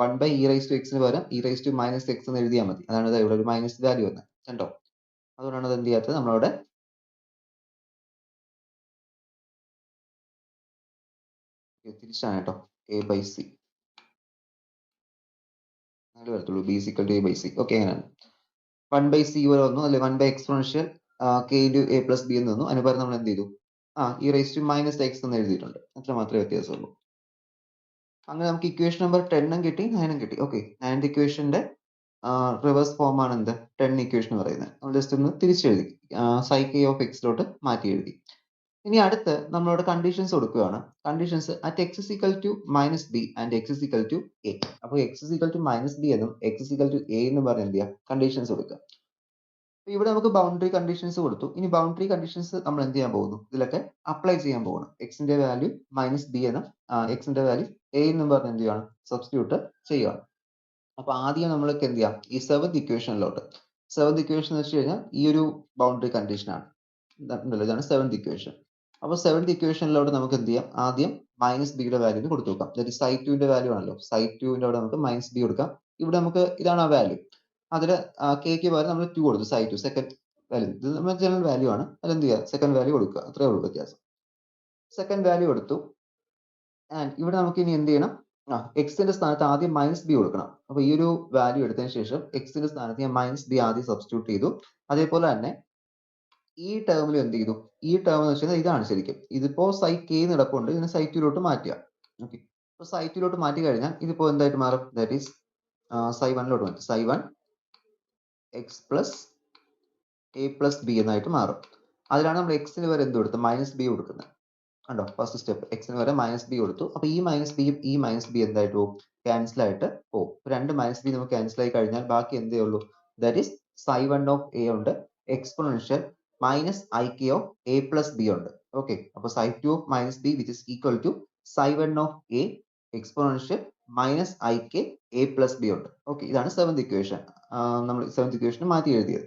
1 ബൈ ഇ റൈസ് ടു എക്സിന് പകരം e raise to minus X എന്ന് എഴുതിയാൽ മതി. അതാണ് ഇവിടെ ഒരു മൈനസ് വാല്യൂ വന്നത്. കണ്ടോ, അതുകൊണ്ടാണ് അത് എന്ത് ചെയ്യാത്തത്, നമ്മളവിടെ തിരിച്ചാണ് കേട്ടോ, എ ബൈ സി അങ്ങനെ വരത്തുള്ളൂ. B is equal to A by C. Okay, അങ്ങനെയാണ് 1 ബൈ സി വരെ വന്നു, അല്ലെ 1 by exponential K into A plus B എന്ന് വന്നു. അതിന് പകരം നമ്മൾ എന്ത് ചെയ്തു, E raise to minus X എന്ന് എഴുതിയിട്ടുണ്ട്. അത്ര മാത്രമേ വ്യത്യാസമുള്ളൂ. അങ്ങനെ നമുക്ക് ഇക്വേഷൻ നമ്പർ 10 കിട്ടി, 9 കിട്ടി. ഓക്കെ, 9th ഇക്വേഷന്റെ റിവേഴ്സ് ഫോം ആണ് എന്ത്, 10 ഇക്വേഷൻ പറയുന്നത്. നമ്മൾ ജസ്റ്റ് ഒന്ന് തിരിച്ചെഴുതി സൈ കെ ഓഫ് എക്സിലോട്ട് മാറ്റി എഴുതി. ഇനി അടുത്ത് നമ്മളോട് കണ്ടീഷൻസ് കൊടുക്കുകയാണ്. Conditions at X is equal to minus B and X is equal to A. അപ്പോൾ X is equal to minus B എന്നും X is equal to A എന്നും പറഞ്ഞ് എന്ത് ചെയ്യുക, കണ്ടീഷൻസ് കൊടുക്കുക. ഇവിടെ നമുക്ക് ബൗണ്ടറി കണ്ടീഷൻസ് കൊടുത്തു. ഇനി ബൗണ്ടറി കണ്ടീഷൻസ് നമ്മൾ എന്ത് ചെയ്യാൻ പോകുന്നു, ഇതിലൊക്കെ അപ്ലൈ ചെയ്യാൻ പോകണം. എക്സിന്റെ വാല്യൂ മൈനസ് ബി എന്നും എക്സിന്റെ വാല്യൂ എ എന്നും പറഞ്ഞ് എന്ത് ചെയ്യണം, സബ്സ്റ്റിറ്റ്യൂട്ട് ചെയ്യുകയാണ്. അപ്പൊ ആദ്യം നമ്മൾക്ക് എന്ത് ചെയ്യാം, ഈ സെവൻത് ഇക്വേഷനിലോട്ട്, സെവൻത് ഇക്വേഷൻ എന്ന് വെച്ച് കഴിഞ്ഞാൽ ഈ ഒരു ബൗണ്ടറി കണ്ടീഷൻ ആണ്. ഇതാണ് സെവൻത് ഇക്വേഷൻ. അപ്പോൾ സെവൻത് ഇക്വേഷനിലോട്ട് നമുക്ക് എന്ത് ചെയ്യാം, ആദ്യം മൈനസ് ബിയുടെ വാല്യൂ കൊടുത്തു നോക്കാം. അതായത് സൈ ടുവിന്റെ വാല്യൂ ആണല്ലോ, സൈ ടുവിന്റെ അവിടെ നമുക്ക് മൈനസ് ബി കൊടുക്കാം. ഇവിടെ നമുക്ക് ഇതാണ് ആ വാല്യൂ. അതിൽ കെക്ക് പകരം നമ്മൾ 2 കൊടുത്തു, സൈ ടു സെക്കൻഡ് വാല്യൂ. ഇത് നമ്മുടെ ജനറൽ വാല്യൂ ആണ്. അതെന്ത് ചെയ്യുക, സെക്കൻഡ് വാല്യൂ കൊടുക്കുക. അത്രേ ഉള്ളൂ വ്യത്യാസം. സെക്കൻഡ് വാല്യൂ കൊടുത്തു. ആൻഡ് ഇവിടെ നമുക്ക് ഇനി എന്ത് ചെയ്യണം, എക്സിന്റെ സ്ഥാനത്ത് ആദ്യം മൈനസ് ബി കൊടുക്കണം. അപ്പൊ ഈ ഒരു വാല്യൂ എടുത്തതിന് ശേഷം എക്സിന്റെ സ്ഥാനത്ത് ഞാൻ മൈനസ് ബി ആദ്യം സബ്സ്റ്റിറ്റ്യൂട്ട് ചെയ്തു. അതേപോലെ തന്നെ ഈ ടേമിൽ എന്ത് ചെയ്തു, ഈ ടേം എന്ന് വെച്ചാൽ ഇതാണ് ശരിക്കും. ഇതിപ്പോ സൈ കെ നടപ്പുണ്ട്, ഇതിനെ സൈ ടുയിലോട്ട് മാറ്റുക. ഓക്കെ, അപ്പൊ സൈ ടുയിലോട്ട് മാറ്റി കഴിഞ്ഞാൽ ഇതിപ്പോ എന്തായിട്ട് മാറും, ദാറ്റ് ഈസ് സൈ വണ്ണിലോട്ട് മാറ്റും. Psi one X plus A plus B എന്നായിട്ട് മാറും. അതിലാണ് നമ്മൾ എക്സിന് വരെ എന്ത് കൊടുത്തത്, മൈനസ് ബി കൊടുക്കുന്നത്. കണ്ടോ, ഫസ്റ്റ് സ്റ്റെപ്പ് എക്സിന് വരെ മൈനസ് ബി കൊടുത്തു. അപ്പൊ ഈ മൈനസ് ബിയും ഈ മൈനസ് ബി എന്തായിട്ട് പോകും, ക്യാൻസൽ ആയിട്ട് പോകും. രണ്ട് മൈനസ് ബി നമുക്ക് ക്യാൻസൽ ആയി കഴിഞ്ഞാൽ ബാക്കി എന്തേ ഉള്ളൂ, that is psi one of A ഉണ്ട്, exponential minus I K of A plus B ഉണ്ട്. ഓക്കെ, അപ്പൊ psi two of minus B which is equal to psi one of A exponential minus I K A plus B ഉണ്ട്. Okay, ഇതാണ് seventh equation. നമ്മൾ seventh equation മാറ്റി എഴുതിയത്.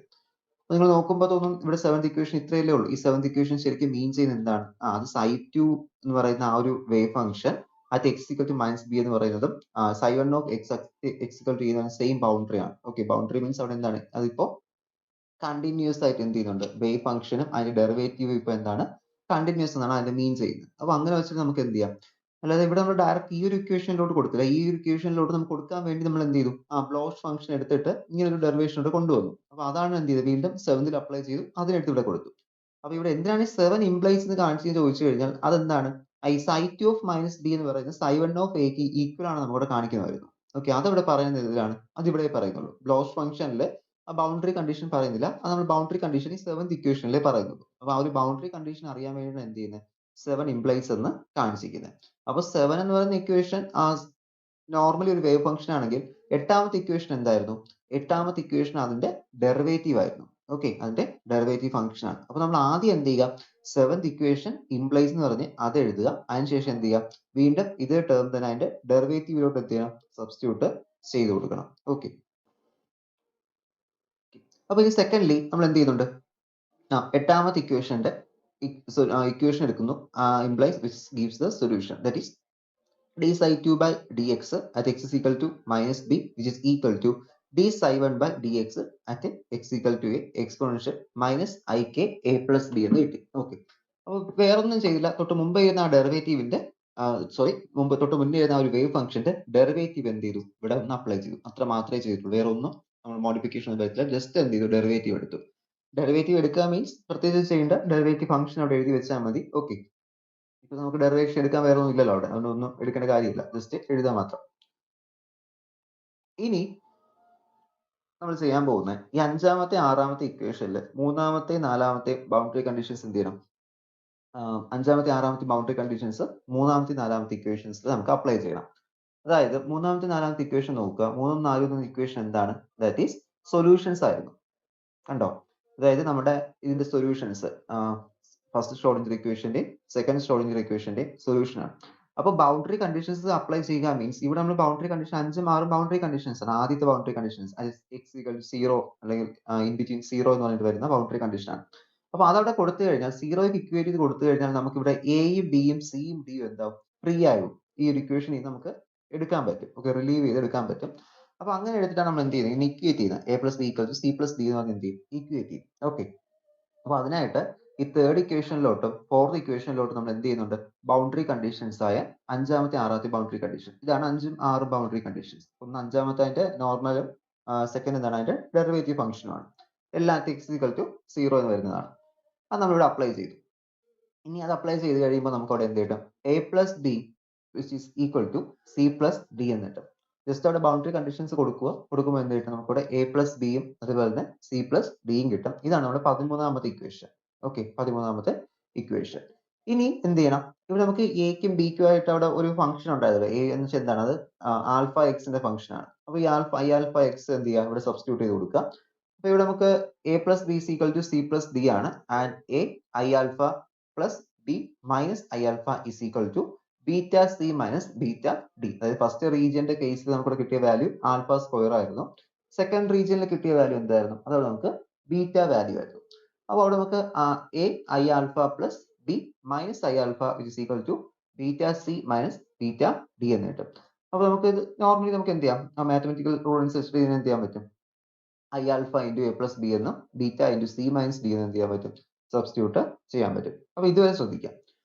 നിങ്ങൾ നോക്കുമ്പോൾ തോന്നും ഇവിടെ സെവൻത് ഇക്വേഷൻ ഇത്രയല്ലേ ഉള്ളൂ. ഈ സെവൻത് ഇക്വേഷൻ ശരിക്കും മീൻ ചെയ്യുന്നത് എന്താണ്, അത് സൈ ടു എന്ന് പറയുന്ന ആ ഒരു വേവ് ഫംഗ്ഷൻ അത് X equal to minus B എന്ന് പറയുന്നതും psi one of X equal to same boundary ആണ്. ഓക്കെ, ബൗണ്ടറി മീൻസ് അവിടെ എന്താണ്, അതിപ്പോ കണ്ടിന്യൂസ് ആയിട്ട് എന്ത് ചെയ്യുന്നുണ്ട്, വേവ് ഫംഗ്ഷനും അതിന്റെ ഡെറിവേറ്റീവ് ഇപ്പൊ എന്താണ്, കണ്ടിന്യൂസ് എന്നാണ് അതിന്റെ മീൻ ചെയ്യുന്നത്. അപ്പൊ അങ്ങനെ വെച്ചിട്ട് നമുക്ക് എന്ത് ചെയ്യാം, അല്ലാതെ ഇവിടെ നമ്മൾ ഡയറക്റ്റ് ഈ ഒരു ഇക്വേഷനിലോട്ട് കൊടുത്തില്ല. ഈ ഒരു ഇക്വേഷനിലോട്ട് നമുക്ക് കൊടുക്കാൻ വേണ്ടി നമ്മൾ എന്ത് ചെയ്തു, ബ്ലോച്ച് ഫംഗ്ഷൻ എടുത്തിട്ട് ഇങ്ങനെ ഒരു ഡെറിവേഷനോട് കൊണ്ടുവന്നു. അപ്പൊ അതാണ് എന്ത് ചെയ്തത്, വീണ്ടും സെവൻതിൽ അപ്ലൈ ചെയ്തു, അതിനെടുത്ത് ഇവിടെ കൊടുത്തു. അപ്പൊ ഇവിടെ എന്തിനാണ് സെവൻ ഇംപ്ലൈസ് എന്ന് കാണിച്ചു ചോദിച്ചു കഴിഞ്ഞാൽ അതെന്താണ്, ഈ psi two of minus B എന്ന് പറയുന്നത് psi one of X equal ആണ് നമ്മുടെ കാണിക്കുന്നതായിരുന്നു. ഓക്കെ, അതവിടെ പറയുന്നത് ഇതിലാണ്, അത് ഇവിടെ പറയുന്നുള്ളൂ. ബ്ലോച്ച് ഫംഗ്ഷനിൽ ആ ബൗണ്ടറി കണ്ടീഷൻ പറയുന്നില്ല, അത് നമ്മൾ ബൗണ്ടറി കണ്ടീഷൻ ഈ സെവൻത് ഇക്വേഷനിലേ പറയുന്നുള്ളൂ. അപ്പൊ ആ ഒരു ബൗണ്ടറി കണ്ടീഷൻ അറിയാൻ വേണ്ടിയാണ് എന്ത് ചെയ്യുന്നത്, സെവൻ ഇംപ്ലൈസ് എന്ന് കാണിച്ചിരിക്കുന്നത്. അപ്പൊ സെവൻ എന്ന് പറയുന്ന ഇക്വേഷൻ നോർമലി ഒരു വേവ് ഫംഗ്ഷൻ ആണെങ്കിൽ എട്ടാമത്തെ ഇക്വേഷൻ എന്തായിരുന്നു, എട്ടാമത്തെ ഇക്വേഷൻ അതിന്റെ ഡെറിവേറ്റീവ് ആയിരുന്നു. ഓക്കെ, അതിന്റെ ഡെറിവേറ്റീവ് ഫംഗ്ഷൻ ആണ്. അപ്പൊ നമ്മൾ ആദ്യം എന്ത് ചെയ്യുക, സെവൻത് ഇക്വേഷൻ ഇംപ്ലൈസ് എന്ന് പറഞ്ഞ് അത് എഴുതുക. അതിനുശേഷം എന്ത് ചെയ്യുക, വീണ്ടും ഇതേ ടേം തന്നെ അതിന്റെ ഡെറിവേറ്റീവിലോട്ട് എന്ത് ചെയ്യണം, സബ്സ്റ്റിറ്റ്യൂട്ട് ചെയ്ത് കൊടുക്കണം. ഓക്കെ, അപ്പൊ ഇനി സെക്കൻഡ്ലി നമ്മൾ എന്ത് ചെയ്യുന്നുണ്ട്, എട്ടാമത്തെ ഇക്വേഷന്റെ ഇക്വേഷൻ എടുക്കുന്നു, implies which gives the solution, that is d psi 2 by dx at x is equal to minus b which is equal to d psi 1 by dx at x equal to a exponential minus ik a plus b എന്ന് കിട്ടി. Okay, അപ്പോൾ വേറൊന്നും ചെയ്തില്ല, തൊട്ട് മുമ്പ് ഇരുന്ന ആ ഡെറിവേറ്റീവിന്റെ തൊട്ട് മുന്നേ ഇരുന്ന ആ ഒരു വേവ് ഫംഗ്ഷന്റെ ഡെറിവേറ്റീവ് എന്ത് ചെയ്തു, ഇവിടെ ഒന്ന് അപ്ലൈ ചെയ്തു. അത്ര മാത്രമേ ചെയ്തിട്ടുള്ളൂ, വേറെ ഒന്നും നമ്മൾ മോഡിഫിക്കേഷൻ ഒന്നും വരുത്തില്ല. ജസ്റ്റ് എന്ത് ചെയ്തു, ഡെറിവേറ്റീവ് എടുത്തു. ഡെറിവേറ്റീവ് എടുക്കുക മീൻസ് പ്രത്യേകിച്ച് ചെയ്യേണ്ട, ഡെറിവേറ്റീവ് ഫംഗ്ഷൻ അവിടെ എഴുതി വെച്ചാൽ മതി. ഓക്കെ, ഇപ്പൊ നമുക്ക് ഡെറിവേഷൻ എടുക്കാൻ വേറെ ഒന്നും ഇല്ലല്ലോ അവിടെ, അതുകൊണ്ടൊന്നും എടുക്കേണ്ട കാര്യമില്ല, ജസ്റ്റ് എഴുതാൻ മാത്രം. ഇനി നമ്മൾ ചെയ്യാൻ പോകുന്നത് ഈ അഞ്ചാമത്തെ ആറാമത്തെ ഇക്വേഷനിൽ മൂന്നാമത്തെ നാലാമത്തെ ബൗണ്ടറി കണ്ടീഷൻസ് എന്ത് ചെയ്യണം, അഞ്ചാമത്തെ ആറാമത്തെ ബൗണ്ടറി കണ്ടീഷൻസ് മൂന്നാമത്തെ നാലാമത്തെ ഇക്വേഷൻസിൽ നമുക്ക് അപ്ലൈ ചെയ്യണം. അതായത് മൂന്നാമത്തെ നാലാമത്തെ ഇക്വേഷൻ നോക്കുക, മൂന്നും നാലും ഇക്വേഷൻ എന്താണ്, ദാറ്റ് ഈസ് സൊല്യൂഷൻസ് ആയിരുന്നു. കണ്ടോ, അതായത് നമ്മുടെ ഇതിന്റെ സൊല്യൂഷൻസ് ഫസ്റ്റ് ഷ്രോഡിംഗർ ഇക്വേഷന്റെ സെക്കൻഡ് ഷ്രോഡിംഗർ ഇക്വേഷന്റെ സൊല്യൂഷൻ ആണ്. അപ്പോൾ ബൗണ്ടറി കണ്ടീഷൻസ് അപ്ലൈ ചെയ്യുക മീൻസ് ഇവിടെ നമ്മൾ ബൗണ്ടറി കണ്ടീഷൻ 5ഉം 6ഉം ബൗണ്ടറി കണ്ടീഷൻസ് ആണ്. ആദ്യത്തെ boundary conditions X equal to 0 അല്ലെങ്കിൽ ഇൻ ബിറ്റ്വീൻ 0 എന്ന് പറഞ്ഞിട്ട് വരുന്ന ബൗണ്ടറി കണ്ടീഷൻ ആണ്. അപ്പോൾ അതവിടെ കൊടുത്തു കഴിഞ്ഞാൽ 0ക്ക് ഇക്വേറ്റ് ചെയ്ത് കൊടുത്തു കഴിഞ്ഞാൽ നമുക്ക് ഇവിടെ എയും ബിയും സിയും ഡിയും എന്താവും ഫ്രീ ആകും. ഈ ഒരു ഇക്വേഷനിൽ നമുക്ക് എടുക്കാൻ പറ്റും. ഓക്കെ, റിലീവ് ചെയ്ത് എടുക്കാൻ പറ്റും. അപ്പൊ അങ്ങനെ എടുത്തിട്ടാണ് നമ്മൾ എന്ത് ചെയ്യുന്നത്, ഇക്വേറ്റ് ചെയ്യുന്നത്. A plus B equal to C plus D എന്ന് പറഞ്ഞ് എന്ത് ചെയ്യും, ഇക്വേറ്റ് ചെയ്യും. ഓക്കെ, അപ്പൊ അതിനായിട്ട് ഈ തേർഡ് ഇക്വേഷനിലോട്ടും ഫോർത്ത് ഇക്വേഷനിലോട്ടും നമ്മൾ എന്ത് ചെയ്യുന്നുണ്ട്, ബൗണ്ടറി കണ്ടീഷൻസ് ആയ അഞ്ചാമത്തെ ആറാമത്തെ ബൗണ്ടറി കണ്ടീഷൻ, ഇതാണ് 5ഉം 6ഉം ബൗണ്ടറി കണ്ടീഷൻസ്. ഒന്ന് അഞ്ചാമത്തെ അതിന്റെ നോർമലും സെക്കൻഡ് എന്താണ് അതിന്റെ ഡെറിവേറ്റീവ് ഫംഗ്ഷനുമാണ്. എല്ലാത്തിനും എക്സ് ഈക്വൽ ടു 0 എന്ന് വരുന്നതാണ്. അത് നമ്മളിവിടെ അപ്ലൈ ചെയ്തു. ഇനി അത് അപ്ലൈ ചെയ്ത് കഴിയുമ്പോൾ നമുക്ക് അവിടെ എന്ത് കിട്ടും, A plus B which is equal to C plus D എന്ന് കിട്ടും. ജസ്റ്റ് അവിടെ ബൗണ്ടറി കണ്ടീഷൻസ് കൊടുക്കുമ്പോൾ എന്ത് കിട്ടും, നമുക്കിവിടെ എ പ്ലസ് ബിയും അതുപോലെ തന്നെ സി പ്ലസ് ഡിയും കിട്ടും. ഇതാണ് നമ്മുടെ 13ാമത്തെ ഇക്വേഷൻ. ഓക്കെ, 13ാമത്തെ ഇക്വേഷൻ. ഇനി എന്ത് ചെയ്യണം, ഇവിടെ നമുക്ക് എക്കും ബിക്കും ആയിട്ട് അവിടെ ഒരു ഫംഗ്ഷൻ ഉണ്ടായതല്ലോ. എ എന്ന് വെച്ചാൽ എന്താണ്, അത് ആൽഫ എക്സിന്റെ ഫംഗ്ഷൻ ആണ്. അപ്പൊ ഈ ആൽഫ എക്സ് എന്ത് ചെയ്യുക, ഇവിടെ സബ്സ്റ്റിറ്റ്യൂട്ട് ചെയ്ത് കൊടുക്കുക. അപ്പൊ ഇവിടെ നമുക്ക് A plus B equal to C plus D ആണ്. And A I alpha plus B minus I alpha is equal to beta C minus beta D. അതായത് ഫസ്റ്റ് റീജിയന്റെ കേസിൽ നമുക്ക് കിട്ടിയ വാല്യൂ ആൽഫ സ്ക്വയർ ആയിരുന്നു. സെക്കൻഡ് റീജിയനിൽ കിട്ടിയ വാല്യൂ എന്തായിരുന്നു, അതവിടെ നമുക്ക് ബീറ്റ വാല്യൂ ആയിരുന്നു. അപ്പോൾ അവിടെ നമുക്ക് A I alpha plus B minus I alpha is equal to beta C minus beta D എന്ന് കിട്ടും. അപ്പോൾ നമുക്ക് ഇത് നോർമലി നമുക്ക് എന്ത് ചെയ്യാം, മാത്തമെറ്റിക്കൽ റൂൾ അനുസരിച്ച് ഇതിനെ എന്ത് ചെയ്യാൻ പറ്റും, I alpha into A plus B എന്നും beta into C minus D എന്ന് എന്ത് ചെയ്യാൻ പറ്റും, സബ്സ്റ്റിറ്റ്യൂട്ട് ചെയ്യാൻ പറ്റും. അപ്പോൾ ഇതുവരെ ശ്രദ്ധിക്കാം.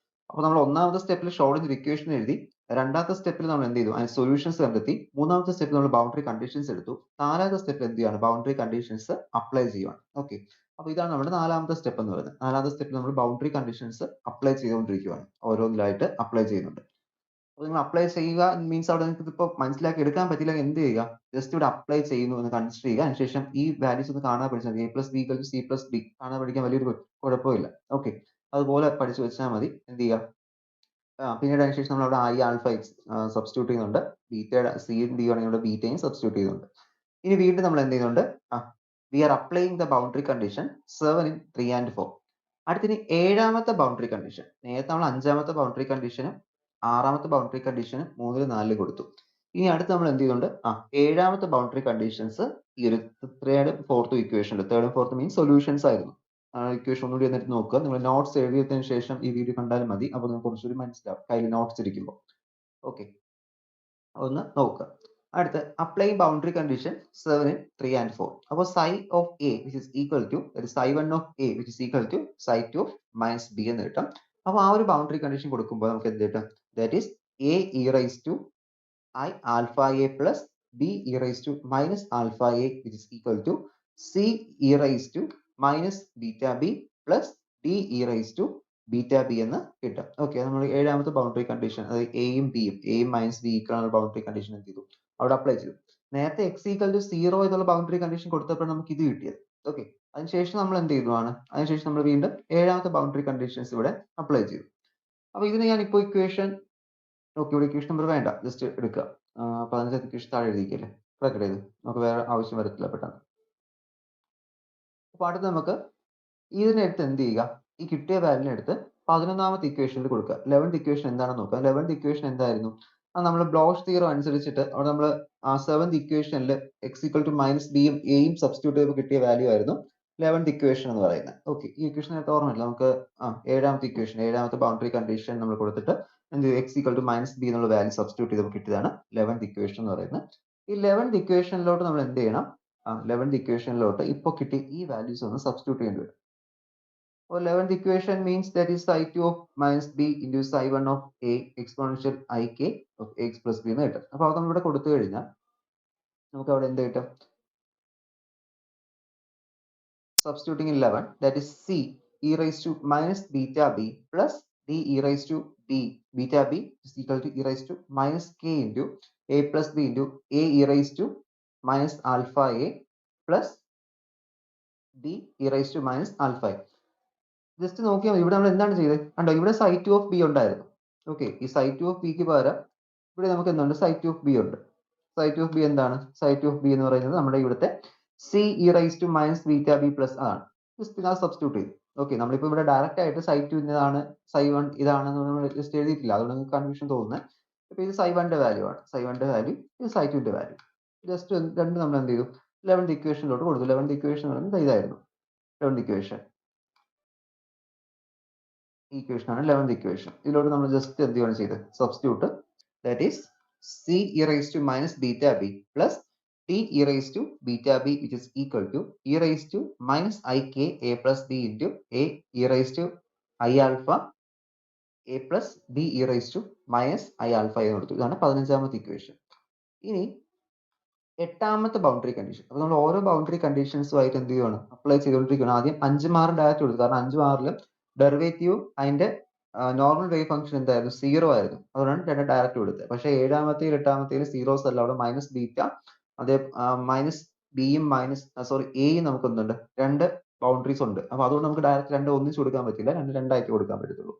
അപ്പോൾ നമ്മൾ ഒന്നാമത്തെ സ്റ്റെപ്പിൽ ഷ്രോഡിഞ്ചർ ഇക്വേഷൻ എഴുതി, രണ്ടാമത്തെ സ്റ്റെപ്പിൽ നമ്മൾ എന്ത് ചെയ്തു, അതിന് സൊല്യൂഷൻസ് കണ്ടെത്തി, മൂന്നാമത്തെ സ്റ്റെപ്പിൽ നമ്മൾ ബൗണ്ടറി കണ്ടീഷൻസ് എടുത്തു, നാലാമത്തെ സ്റ്റെപ്പിൽ എന്ത് ചെയ്യാണ്, ബൗണ്ടറി കണ്ടീഷൻസ് അപ്ലൈ ചെയ്യുവാണ്. ഓക്കെ, അപ്പോൾ ഇതാണ് നമ്മുടെ നാലാമത്തെ സ്റ്റെപ്പ് എന്ന് പറയുന്നത്. നാലാമത്തെ സ്റ്റെപ്പിൽ നമ്മൾ ബൗണ്ടറി കണ്ടീഷൻസ് അപ്ലൈ ചെയ്തുകൊണ്ടിരിക്കുകയാണ്, ഓരോന്നിലായിട്ട് അപ്ലൈ ചെയ്യുന്നുണ്ട്. അപ്പോൾ നിങ്ങൾ അപ്ലൈ ചെയ്യുക മീൻസ് അവിടെ നിങ്ങൾക്ക് ഇതിപ്പോൾ മനസ്സിലാക്കി എടുക്കാൻ പറ്റില്ല, എന്ത് ചെയ്യുക, ജസ്റ്റ് ഇവിടെ അപ്ലൈ ചെയ്യുന്നു എന്ന് കൺസിഡർ ചെയ്യുക. അതിനുശേഷം ഈ വാല്യൂസ് ഒന്ന് കാണാൻ പഠിച്ചാൽ A plus B equal to C plus D കാണാൻ പഠിക്കാൻ വലിയൊരു കുഴപ്പമില്ല. ഓക്കെ, അതുപോലെ പഠിച്ചു വെച്ചാൽ മതി. എന്ത് ചെയ്യുക, പിന്നീട് അതിനുശേഷം നമ്മൾ അവിടെ ഐ ആൽഫ എക്സ് സബ്സ്റ്റിറ്റ്യൂട്ട് ചെയ്യുന്നുണ്ട്, ബീറ്റയുടെ സിയും ഡി ആണെങ്കിൽ ഇവിടെ ബീറ്റയും സബ്സ്റ്റിറ്റ്യൂട്ട് ചെയ്യുന്നുണ്ട്. ഇനി വീണ്ടും നമ്മൾ എന്ത് ചെയ്യുന്നുണ്ട്, we are applying the boundary condition 7 in 3 and 4. അടുത്തിന് ഏഴാമത്തെ ബൗണ്ടറി കണ്ടീഷൻ. നേരത്തെ നമ്മൾ അഞ്ചാമത്തെ ബൗണ്ടറി കണ്ടീഷനും ആറാമത്തെ ബൗണ്ടറി കണ്ടീഷനും 3 4 കൊടുത്തു. ഇനി അടുത്ത് നമ്മൾ എന്ത് ചെയ്യുന്നുണ്ട്, ഏഴാമത്തെ ബൗണ്ടറി കണ്ടീഷൻസ് ഈ ഒരു തേർഡും ഫോർത്തും ഇക്വേഷനിൽ, തേർഡും ഫോർത്തും മീൻസ് സൊല്യൂഷൻസ് ആയിരുന്നു. ഇക്വേഷൻ ഒന്നുകൂടി എന്നിട്ട് നോക്കുക. നിങ്ങൾ നോട്ട്സ് എഴുതിയതിനു ശേഷം ഈ വീഡിയോ കണ്ടാലും മതി, അപ്പോൾ നിങ്ങൾക്ക് കുറച്ചുകൂടി മനസ്സിലാവും കയ്യിൽ നോട്ട്സ് ഇരിക്കുമ്പോൾ. ഓക്കെ, ഒന്ന് നോക്കുക. അടുത്ത് apply boundary condition 7 in 3 and 4. അപ്പോൾ psi of a which is equal to psi1 of a which is equal to psi2 of minus b എന്ന് കിട്ടും. അപ്പോൾ ആ ഒരു ബൗണ്ടറി കണ്ടീഷൻ കൊടുക്കുമ്പോൾ നമുക്ക് എന്ത് കിട്ടും, that is a e raised to I alpha a plus b e raised to minus alpha a which is equal to c e raised to minus beta b plus d e raised to beta b എന്ന് കിട്ടും. Okay, നമ്മൾ ഏഴാമത്തെ boundary condition, അതായത് എയും ബിയും എയും minus B equal boundary condition എന്ത് ചെയ്തു, അവിടെ അപ്ലൈ ചെയ്തു. നേരത്തെ എക്സ് ഈക്വൽ ടു 0 എന്നുള്ള ബൗണ്ടറി കണ്ടീഷൻ കൊടുത്തപ്പോൾ നമുക്ക് ഇത് കിട്ടിയത്. ഓക്കെ, അതിനുശേഷം നമ്മൾ എന്ത് ചെയ്തതാണ്, അതിനുശേഷം നമ്മൾ വീണ്ടും ഏഴാമത്തെ ബൗണ്ടറി കണ്ടീഷൻസ് ഇവിടെ അപ്ലൈ ചെയ്തു. അപ്പൊ ഇതിന് ഞാൻ ഇപ്പോൾ ഇക്വേഷൻ, ഓക്കെ, ഇവിടെ ഇക്വേഷൻ നമ്പർ വേണ്ട, ജസ്റ്റ് എടുക്കുക. 15 ഇക്വേഷൻ താഴെ എഴുതിക്കല്ലേ, ബ്രാക്കറ്റ് ചെയ്തു, നമുക്ക് വേറെ ആവശ്യം വരത്തില്ല പെട്ടെന്ന്. അപ്പൊ അടുത്ത് നമുക്ക് ഇതിനെടുത്ത് എന്ത് ചെയ്യുക, ഈ കിട്ടിയ വാല്യൂനെ എടുത്ത് 11ാമത്തെ ഇക്വേഷനിൽ കൊടുക്കുക. 11th ഇക്വേഷൻ എന്താണെന്ന് നോക്കുക. 11th ഇക്വേഷൻ എന്തായിരുന്നു, നമ്മൾ ബ്ലോച്ച് തിയറം അനുസരിച്ചിട്ട് അവിടെ നമ്മൾ 7th ഇക്വേഷനിൽ എക്സ് ഈക്വൽ ടു മൈനസ് ബിയും എയും സബ്സ്റ്റിറ്റ്യൂട്ട് ചെയ്ത് കിട്ടിയ വാല്യൂ ആയിരുന്നു 11th ഇക്വേഷൻ എന്ന് പറയുന്നത്. ഓക്കെ, ഈ ഇക്വേഷൻ നേരത്തെ ഓർമ്മയില്ല, നമുക്ക് ഏഴാമത്തെ ഇക്വേഷൻ, ഏഴാമത്തെ ബൗണ്ടറി കണ്ടീഷൻ നമ്മൾ കൊടുത്തിട്ട് എന്ത് X equal to minus B എന്നുള്ള വാല്യൂ സബ്സ്റ്റിറ്റ്യൂട്ട് ചെയ്ത് കിട്ടിയതാണ് 11th ഇക്വേഷൻ എന്ന് പറയുന്നത്. ഈ 11th ഇക്വേഷനിലോട്ട് നമ്മൾ എന്ത് ചെയ്യണം, 11th ഇക്വേഷനിലോട്ട് ഇപ്പോൾ കിട്ടിയ ഈ വാല്യൂസ് ഒന്ന് സബ്സ്റ്റിറ്റ്യൂട്ട് ചെയ്യേണ്ടി വരും. Or 11th equation means that is psi2 of minus b into psi1 of a exponential ik of x plus b എന്ന് കിട്ടും. അപ്പോൾ അത് നമ്മൾ ഇവിടെ കൊടുത്തു കഴിഞ്ഞാൽ നമുക്ക് അവിടെ എന്ത് കിട്ടും, substituting 11, that is c e raised to minus beta b plus d e raised to b beta b is equal to e raised to minus k into a plus b into a e raised to minus alpha a plus b e raised to minus alpha a. Just നോക്കിയാൽ മതി, ഇവിടെ നമ്മൾ എന്താണ് ചെയ്തത് കണ്ടോ, ഇവിടെ psi2 of b ഉണ്ടായിരുന്നു. Okay, ഈ psi2 of b ക്ക് പകരം ഇവിടെ നമുക്ക് എന്തുണ്ട്, psi2 of b ഉണ്ട്. psi2 of b എന്താണ്, psi2 of b എന്ന് പറയുന്നത് നമ്മുടെ ഇവിടുത്തെ c e raised to minus beta b plus ആണ്. ജസ്റ്റ് ഞാൻ സബ്സ്റ്റിറ്റ്യൂട്ട് ചെയ്തു. ഓക്കെ, നമ്മളിപ്പോൾ ഇവിടെ ഡയറക്റ്റ് ആയിട്ട് psi2 ഇന്നതാണ്, psi1 ഇതാണെന്ന് നമ്മൾ ജസ്റ്റ് എഴുതിയിട്ടില്ല, അതുകൊണ്ട് നിങ്ങൾക്ക് കൺഫ്യൂഷൻ തോന്നുന്നത്. ഇപ്പൊ ഇത് psi1ന്റെ വാല്യൂ ആണ്, psi1ന്റെ വാല്യൂ, ഇത് psi2ന്റെ വാല്യൂ. ജസ്റ്റ് രണ്ട് നമ്മൾ എന്ത് ചെയ്തു, 11th ഇക്വേഷനിലോട്ട് കൊടുത്തു. 11th ഇക്വേഷൻ പറയുന്നത് ഇതായിരുന്നു 11th ഇക്വേഷൻ. ഈ ഇക്വേഷൻ ആണ് 11th ഇക്വേഷൻ. ഇതിലോട്ട് നമ്മൾ ജസ്റ്റ് എന്ത് ചെയ്യാണ് ചെയ്തത്, substitute, that is c e raised to minus beta b plus t e raised to beta b, which is equal to e raised to minus I k a plus b into a e raised to I alpha a plus b e raised to minus I alpha എന്ന് കൊടുത്തു. ഇതാണ് 15th equation. ഇനി 8th boundary condition. അപ്പോൾ നമ്മൾ ഓരോ boundary കണ്ടീഷൻസുമായിട്ട് എന്ത് ചെയ്യുകയാണ്, apply ചെയ്തുകൊണ്ടിരിക്കുകയാണ്. ആദ്യം 5 മാർക്ക് ഡയറക്റ്റ് കൊടുത്തു, കാരണം 5 മാർക്കിലും ഡെറിവേറ്റീവ് അതിന്റെ നോർമൽ വേവ് ഫംഗ്ഷൻ എന്തായിരുന്നു, 0 ആയിരുന്നു, അതുകൊണ്ടാണ് 2 ഡയറക്റ്റ് കൊടുത്തത്. പക്ഷേ 7th 8th സീറോസ് അല്ല, അവിടെ മൈനസ് ബീറ്റ, അതേ മൈനസ് ബിയും മൈനസ് എയും നമുക്ക് ഒന്നുണ്ട്, 2 ബൗണ്ടറീസ് ഉണ്ട്. അപ്പൊ അതുകൊണ്ട് നമുക്ക് ഡയറക്റ്റ് 2 ഒന്നിച്ച് കൊടുക്കാൻ പറ്റില്ല, 2 രണ്ടായിട്ട് കൊടുക്കാൻ പറ്റത്തുള്ളൂ.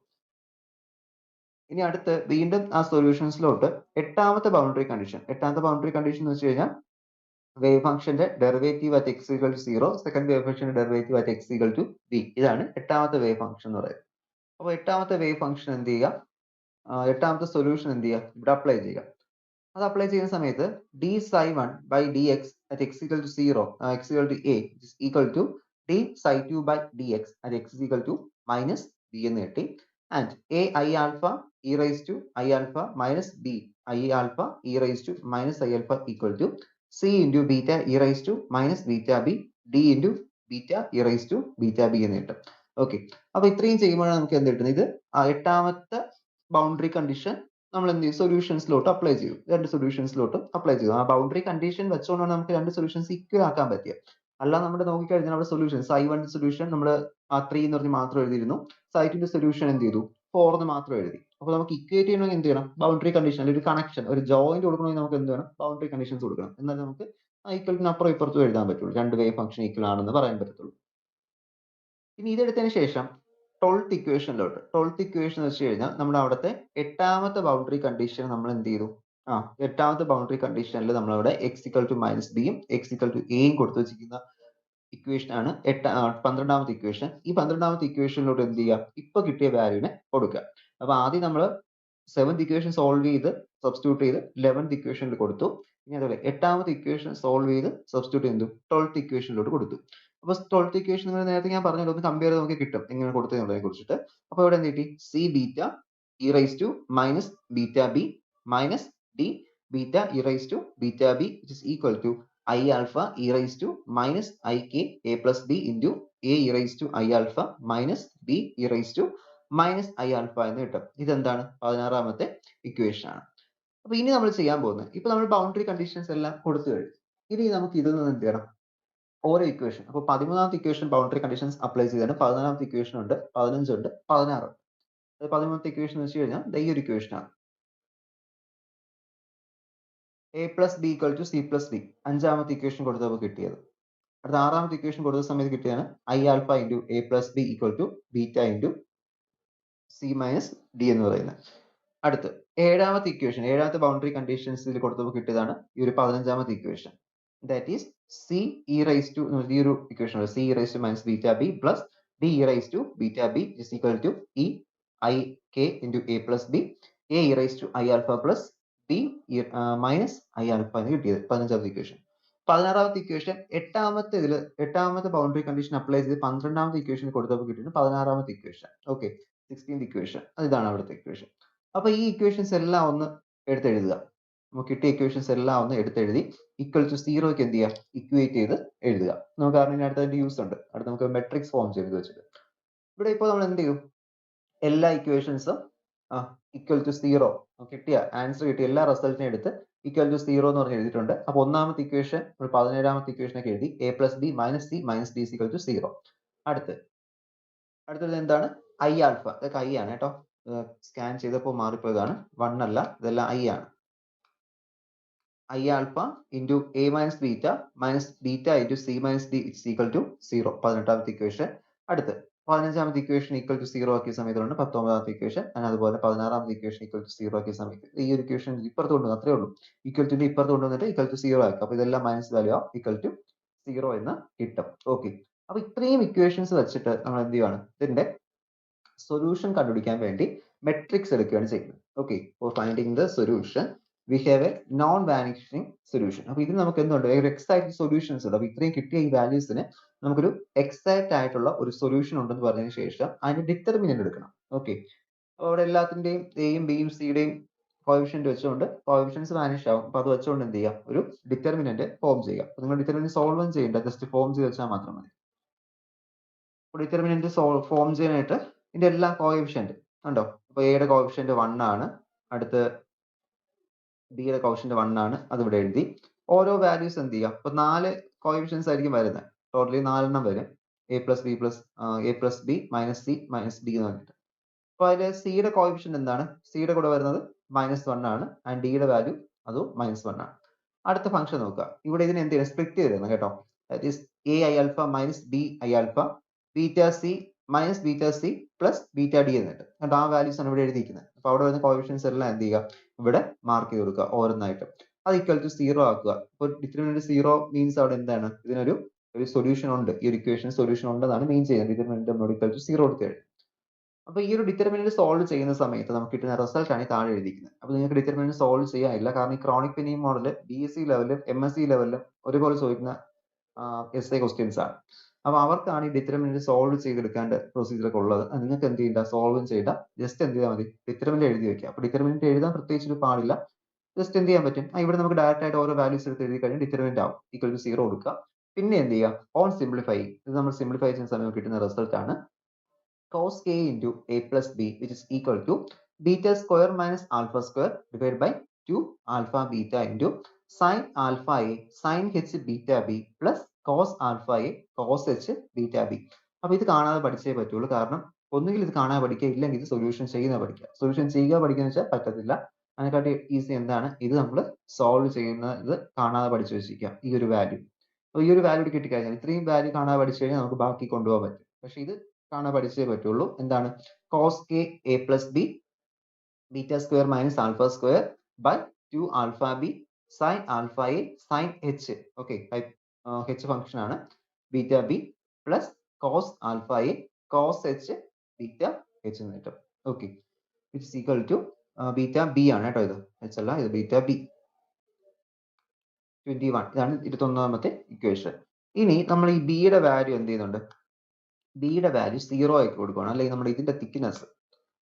ഇനി അടുത്ത് വീണ്ടും ആ സൊല്യൂഷൻസിലോട്ട് 8th boundary condition. 8th boundary condition എന്ന് വെച്ച് കഴിഞ്ഞാൽ വേവ് ഫംഗ്ഷന്റെ derivative at X equal to 0, second wave ഫംഗ്ഷന്റെ derivative at X equal to B. ഇതാണ് 8th വേവ് ഫംഗ്ഷൻ എന്ന് പറയുന്നത്. അപ്പോൾ 8th വേവ് ഫംഗ്ഷൻ എന്ത് ചെയ്യുക, 8th സൊല്യൂഷൻ എന്ത് ചെയ്യുക, ഇവിടെ അപ്ലൈ ചെയ്യുക. അത് അപ്ലൈ ചെയ്യുന്ന സമയത്ത് d psi1 by dx at x equal to 0, x equal to a is equal to d psi2 by dx at x is equal to minus b എന്ന് കിട്ടി. And a I alpha e raised to I alpha minus b I alpha e raised to minus I alpha equal to c into beta e raised to minus beta b d into beta e raised to beta b എന്ന് കിട്ടും. Okay, അപ്പൊ ഇത്രയും ചെയ്യുമ്പോഴാണ് നമുക്ക് എന്ത് കിട്ടുന്നത്, ഇത് 8th boundary condition നമ്മൾ എന്ത് ചെയ്യും, സൊല്യൂഷൻസിലോട്ട് അപ്ലൈ ചെയ്തു, 2 സൊല്യൂഷൻസിലോട്ടും അപ്ലൈ ചെയ്തു. ആ ബൗണ്ടറി കണ്ടീഷൻ വെച്ചുകൊണ്ടാണ് നമുക്ക് 2 സൊല്യൂഷൻസ് ഈക്വൽ ആക്കാൻ പറ്റിയത്. അല്ല നമ്മുടെ നോക്കിക്കഴിഞ്ഞാൽ നമ്മുടെ സൊല്യൂഷൻ psi1 സൊല്യൂഷൻ നമ്മൾ 3 എന്ന് പറഞ്ഞ് മാത്രം എഴുതിയിരുന്നു, psi2 സൊല്യൂഷൻ എന്ത് ചെയ്തു, 4 എന്ന് മാത്രം എഴുതി. അപ്പോൾ നമുക്ക് ഇക്വേറ്റ് ചെയ്യണമെങ്കിൽ എന്ത് ചെയ്യണം, ബൗണ്ടറി കണ്ടീഷൻ അല്ലെങ്കിൽ ഒരു കണക്ഷൻ, ഒരു ജോയിന്റ് കൊടുക്കണമെങ്കിൽ നമുക്ക് എന്ത് വേണം, ബൗണ്ടറി കണ്ടീഷൻസ് കൊടുക്കണം. എന്നാൽ നമുക്ക് ഈക്വലിന് അപ്പുറം ഇപ്പുറത്തും എഴുതാൻ പറ്റുള്ളൂ, 2 വേവ് ഫംഗ്ഷൻ ഈക്വൽ ആണെന്ന് പറയാൻ പറ്റത്തുള്ളൂ. ഇനി ഇതെടുത്തതിന് ശേഷം 12th ഇക്വേഷനിലോട്ട്, 12th ഇക്വേഷൻ എന്ന് വെച്ച് കഴിഞ്ഞാൽ നമ്മുടെ അവിടുത്തെ 8th ബൗണ്ടറി കണ്ടീഷൻ നമ്മൾ എന്ത് ചെയ്തു, 8th ബൗണ്ടറി കണ്ടീഷനിൽ നമ്മളവിടെ x equal to minus b യും x equal to a യും കൊടുത്തു വെച്ചിരിക്കുന്ന ഇക്വേഷൻ ആണ് 12th ഇക്വേഷൻ. ഈ 12th ഇക്വേഷനിലോട്ട് എന്ത് ചെയ്യുക, ഇപ്പൊ കിട്ടിയ വാല്യൂവിനെ കൊടുക്കുക. അപ്പൊ ആദ്യം നമ്മൾ 7th ഇക്വേഷൻ സോൾവ് ചെയ്ത് സബ്സ്റ്റിറ്റ്യൂട്ട് ചെയ്ത് 11th ഇക്വേഷനിൽ കൊടുത്തു. ഇനി അതുപോലെ 8th ഇക്വേഷൻ സോൾവ് ചെയ്ത് സബ്സ്റ്റിറ്റ്യൂട്ട് ചെയ്തു 12th ഇക്വേഷനിലോട്ട് കൊടുത്തു. അപ്പൊ 12th ഇക്വേഷൻ നേരത്തെ ഞാൻ പറഞ്ഞല്ലോ, ഒന്ന് കമ്പയർ ചെയ്ത് നമുക്ക് കിട്ടും എങ്ങനെ കൊടുത്തതിനെ കുറിച്ചിട്ട്. അപ്പൊ ഇവിടെ എന്ത് കിട്ടി, C beta E raise to minus beta B minus D beta E raise to beta B which is equal to I alpha E raise to minus I K A plus B into A E raise to I alpha minus B E raise to minus I alpha എന്ന് കിട്ടും. ഇതെന്താണ്, 16th equation ആണ്. അപ്പൊ ഇനി നമ്മൾ ചെയ്യാൻ പോകുന്നത്, ഇപ്പൊ നമ്മൾ ബൗണ്ടറി കണ്ടീഷൻസ് എല്ലാം കൊടുത്തു കഴിഞ്ഞു. ഇനി നമുക്ക് ഇതിൽ നിന്ന് എന്ത് ചെയ്യണം, ഓരോ ഇക്വേഷൻ. അപ്പൊ 13th equation boundary conditions apply ചെയ്താണ്. 14th ഇക്വേഷൻ ഉണ്ട്, 15 ഉണ്ട്, 16 ഉണ്ട്. 13th ഇക്വേഷൻ എന്ന് വെച്ച് കഴിഞ്ഞാൽ ഈ ഒരു ഇക്വേഷൻ ആണ്, a plus B equal to C plus D. 5th equation കൊടുത്തപ്പോൾ കിട്ടിയത്. അടുത്ത 6th ഇക്വേഷൻ കൊടുത്ത സമയത്ത് കിട്ടിയാണ് I alpha into A plus B equal to beta into C minus D എന്ന് പറയുന്നത്. അടുത്ത് 7th ഇക്വേഷൻ, 7th ബൗണ്ടറി കണ്ടീഷൻസിൽ കൊടുത്തപ്പോൾ കിട്ടിയതാണ് ഈ ഒരു 15th equation. That is c e raised to ഈ ഒരു equation c e raised to minus beta b plus d e raised to beta b is equal to e I k into a plus b a e raised to I alpha plus b minus I alpha എന്ന് കിട്ടിയത് 15th equation. 16th equation 8th boundary condition apply ചെയ്ത് 12th equation കൊടുത്തപ്പോൾ കിട്ടിയത് 16th equation. Okay, 16th equation ഇതാണ് അവിടുത്തെ equation. അപ്പൊ ഈ equations എല്ലാം ഒന്ന് എടുത്തെഴുതുക. നമുക്ക് കിട്ടിയ ഇക്വേഷൻസ് എല്ലാം ഒന്ന് എടുത്തെഴുതി ഈക്വൽ ടു 0ക്ക് എന്ത് ചെയ്യുക, ഇക്വേറ്റ് ചെയ്ത് എഴുതുക. നമുക്ക് കാരണം അടുത്ത അതിന്റെ യൂസ് ഉണ്ട്, അടുത്ത് നമുക്ക് മെട്രിക്സ് ഫോം ചെയ്ത് വെച്ചിട്ട് ഇവിടെ ഇപ്പോൾ നമ്മൾ എന്ത് ചെയ്യും, എല്ലാ ഇക്വേഷൻസും ഈക്വൽ ടു 0 കിട്ടിയ ആൻസർ കിട്ടിയ എല്ലാ റിസൾട്ടിനെ എടുത്ത് ഈക്വൽ ടു 0 എന്ന് പറഞ്ഞ് എഴുതിയിട്ടുണ്ട്. അപ്പൊ 1th ഇക്വേഷൻ 17th ഇക്വേഷൻ ഒക്കെ എഴുതി a plus B minus C minus D equal to 0. അടുത്തത് എന്താണ്, ഐ ആൽഫ. ഇതൊക്കെ ഐ ആണ് കേട്ടോ, സ്കാൻ ചെയ്തപ്പോൾ മാറിപ്പോയതാണ്, 1 അല്ല, ഇതെല്ലാം ഐ ആണ്. I alpha into A minus beta into C minus D it's equal to 0. 18th equation. അടുത്ത് 15th ഇക്വേഷൻ ഈക്വൽ ടു 0 ആക്കിയ സമയത്തുണ്ട് 19th ഇക്വേഷൻ. അതുപോലെ 16th ഇക്വേഷൻ ഈക്വൽ ടു 0 ആക്കിയ സമയത്ത് ഈ ഒരു ഇക്വേഷൻ ഇപ്പുറത്ത് കൊണ്ടുവന്നു, അത്രേ ഉള്ളൂ. ഈക്വൽ ടു ഇപ്പുറത്ത് കൊണ്ടുവന്നിട്ട് ഈക്വൽ ടു 0 ആക്കുക. അപ്പൊ ഇതെല്ലാം മൈനസ് വാല്യൂ ആവും, ഈക്വൽ ടു 0 എന്ന് കിട്ടും. ഓക്കെ, അപ്പൊ ഇത്രയും ഇക്വേഷൻസ് വെച്ചിട്ട് നമ്മൾ എന്ത് ചെയ്യുവാണ്, ഇതിന്റെ സൊല്യൂഷൻ കണ്ടുപിടിക്കാൻ വേണ്ടി മെട്രിക്സ് എടുക്കുകയാണ് ചെയ്യുന്നത്. Okay, for finding the solution we have A non vanishing solution. അപ്പൊ ഇത് നമുക്ക് എന്തുണ്ട്, ഒരു എക്സാക്ട് സൊല്യൂഷൻസ് ഉണ്ട്. അപ്പൊ ഇത്രയും കിട്ടിയ ഈ വാല്യൂസിന് നമുക്കൊരു എക്സാക്ട് ആയിട്ടുള്ള ഒരു സൊല്യൂഷൻ ഉണ്ടെന്ന് പറഞ്ഞതിന് ശേഷം അതിന്റെ ഡിറ്റർമിനന്റ് എടുക്കണം. ഓക്കെ, അപ്പോൾ അവിടെ എല്ലാത്തിന്റെയും എയും ബിയും സിയുടെയും കോഎഫിഷ്യന്റ് വെച്ചുകൊണ്ട് കോഎഫിഷ്യൻസ് വാനിഷ് ആവും. അപ്പൊ അത് വെച്ചുകൊണ്ട് എന്ത് ചെയ്യാം, ഒരു ഡിറ്റർമിനന്റ് ഫോം ചെയ്യാം. അപ്പൊ നിങ്ങൾ ഡിറ്റർമിനന്റ് സോൾവ് ചെയ്യേണ്ട, ജസ്റ്റ് ഫോം ചെയ്ത് വെച്ചാൽ മാത്രം മതി. ഡിറ്റർമിനന്റ് ഫോം ചെയ്യാനായിട്ട് ഇതിന്റെ എല്ലാ കോഎഫിഷ്യന്റ് ഉണ്ടോ, അപ്പൊ എയുടെ കോഎഫിഷ്യന്റ് 1 ആണ്, അടുത്ത് ബിയുടെ കോഎഫിഷ്യന്റ് 1 ആണ്, അത് ഇവിടെ എഴുതി. ഓരോ വാല്യൂസ് എന്ത് ചെയ്യാം, ഇപ്പൊ 4 കോഎഫിഷ്യൻസ് ആയിരിക്കും വരുന്നത്, ടോട്ടലി 4 എണ്ണം വരും. A plus B minus C minus D എന്ന് പറഞ്ഞിട്ട്. അപ്പൊ അതിൽ സിയുടെ കോഎഫിഷ്യന്റ് എന്താണ്, സിയുടെ കൂടെ വരുന്നത് -1 ആണ്, ആൻഡ് ഡിയുടെ വാല്യൂ അതും -1 ആണ്. അടുത്ത ഫംഗ്ഷൻ നോക്കുക, ഇവിടെ ഇതിനെ എന്ത് ചെയ്യുന്നത്, സ്പ്ലിറ്റ് ചെയ്തിരുന്നു കേട്ടോ. That is A I alpha minus B I alpha beta C minus beta C plus beta D എന്നിട്ട് കേട്ടോ, ആ വാല്യൂസ് ആണ് ഇവിടെ എഴുതിയിരിക്കുന്നത്. അപ്പൊ അവിടെ വരുന്ന കോഎഫിഷ്യൻസ് എല്ലാം എന്ത് ചെയ്യുക, ഇവിടെ മാർക്ക് ചെയ്ത് കൊടുക്കുക ഓരോന്നായിട്ട്. അത് ഈക്വൽ ടു 0 ആക്കുക. ഇപ്പോൾ ഡിറ്റർമിനന്റ് 0 മീൻസ് അവിടെ എന്താണ്, ഇതിനൊരു സൊല്യൂഷൻ ഉണ്ട്, ഈ ഒരു ഇക്വേഷൻ സൊല്യൂഷൻ ഉണ്ടെന്നാണ് മീൻ ചെയ്യുന്നത്. ഡിറ്റർമിനന്റ് ഈക്വൽ ടു 0 എടുത്ത് കഴിഞ്ഞു. അപ്പൊ ഈ ഒരു ഡിറ്റർമിനന്റ് സോൾവ് ചെയ്യുന്ന സമയത്ത് നമുക്ക് കിട്ടുന്ന റിസൾട്ട് ആണ് ഈ താഴെ എഴുതിയിരിക്കുന്നത്. അപ്പൊ നിങ്ങൾക്ക് ഡിറ്റർമിനന്റ് സോൾവ് ചെയ്യാനില്ല, കാരണം ഈ chronic Penny model BSc ലെവലിലും MSc ലെവലിലും ഒരുപോലെ ചോദിക്കുന്ന essay ക്വസ്റ്റ്യൻസ് ആണ്. അപ്പൊ അവർക്കാണ് ഈ ഡിറ്റർമിനന്റ് സോൾവ് ചെയ്തെടുക്കേണ്ട പ്രൊസീജിയർ ഒക്കെ ഉള്ളത്. നിങ്ങൾക്ക് എന്ത് ചെയ്യേണ്ട, സോൾവ് ചെയ്യേണ്ട, ജസ്റ്റ് എന്ത് ചെയ്താൽ മതി, ഡിറ്റർമിനന്റ് എഴുതി വെക്കുക. അപ്പൊ ഡിറ്റർമിനന്റ് എഴുതാൻ പ്രത്യേകിച്ച് ഒരു പാടില്ല, ജസ്റ്റ് എന്ത് ചെയ്യാൻ പറ്റും, ഇവിടെ നമുക്ക് ഡയറക്റ്റ് ആയിട്ട് ഓരോ വാല്യൂസ് എടുത്ത് എഴുതി കഴിഞ്ഞാൽ ഡിറ്റർമിനന്റ് ആവും, ഈക്വൽ ടു 0 കൊടുക്കുക. പിന്നെ എന്ത് ചെയ്യുക, ഓൺ സിംപ്ലിഫൈ, ഇത് നമ്മൾ സിംപ്ലിഫൈ ചെയ്യുന്ന സമയം കിട്ടുന്ന റിസൾട്ട് ആണ് cos a into a plus b, which is equal to beta square minus alpha square divided by 2 alpha beta into sin alpha a sin h beta b plus cos alpha a cos h beta b. അപ്പൊ ഇത് കാണാതെ പഠിച്ചേ പറ്റുള്ളൂ, കാരണം ഒന്നുകിൽ ഇത് കാണാതെ പഠിക്കുക, ഇല്ലെങ്കിൽ ഇത് സൊല്യൂഷൻ ചെയ്യുന്ന പഠിക്കുക. സൊല്യൂഷൻ ചെയ്യുക പഠിക്കുക വെച്ചാൽ പറ്റത്തില്ല. അതിനെക്കാട്ടി ഈസി എന്താണ്, ഇത് നമ്മൾ സോൾവ് ചെയ്യുന്നത് കാണാതെ പഠിച്ചു വെച്ചിരിക്കുക. ഈ ഒരു വാല്യൂ, ഈ ഒരു വാല്യൂ കിട്ടിക്കഴിഞ്ഞാൽ, ഇത്രയും വാല്യൂ കാണാതെ പഠിച്ചു കഴിഞ്ഞാൽ നമുക്ക് ബാക്കി കൊണ്ടുപോകാൻ പറ്റും. പക്ഷെ ഇത് കാണാൻ പഠിച്ചേ പറ്റുള്ളൂ. എന്താണ്, cos k a plus b beta square minus alpha square by 2 alpha b sin alpha a sin h. Okay, h function ആണ്, beta B plus cos alpha a cos h beta h എന്ന് കിട്ടും. Okay, which is equal to beta B ആണ് കേട്ടോ, ഇത് h അല്ല, ഇത് beta B 21. ഇതാണ് 21ാമത്തെ equation. ഇനി നമ്മൾ ഈ ബിയുടെ വാല്യൂ എന്ത് ചെയ്യുന്നുണ്ട്, ബിയുടെ വാല്യൂ 0 ആക്കി കൊടുക്കുകയാണ്, അല്ലെങ്കിൽ നമ്മുടെ ഇതിന്റെ തിക്നെസ്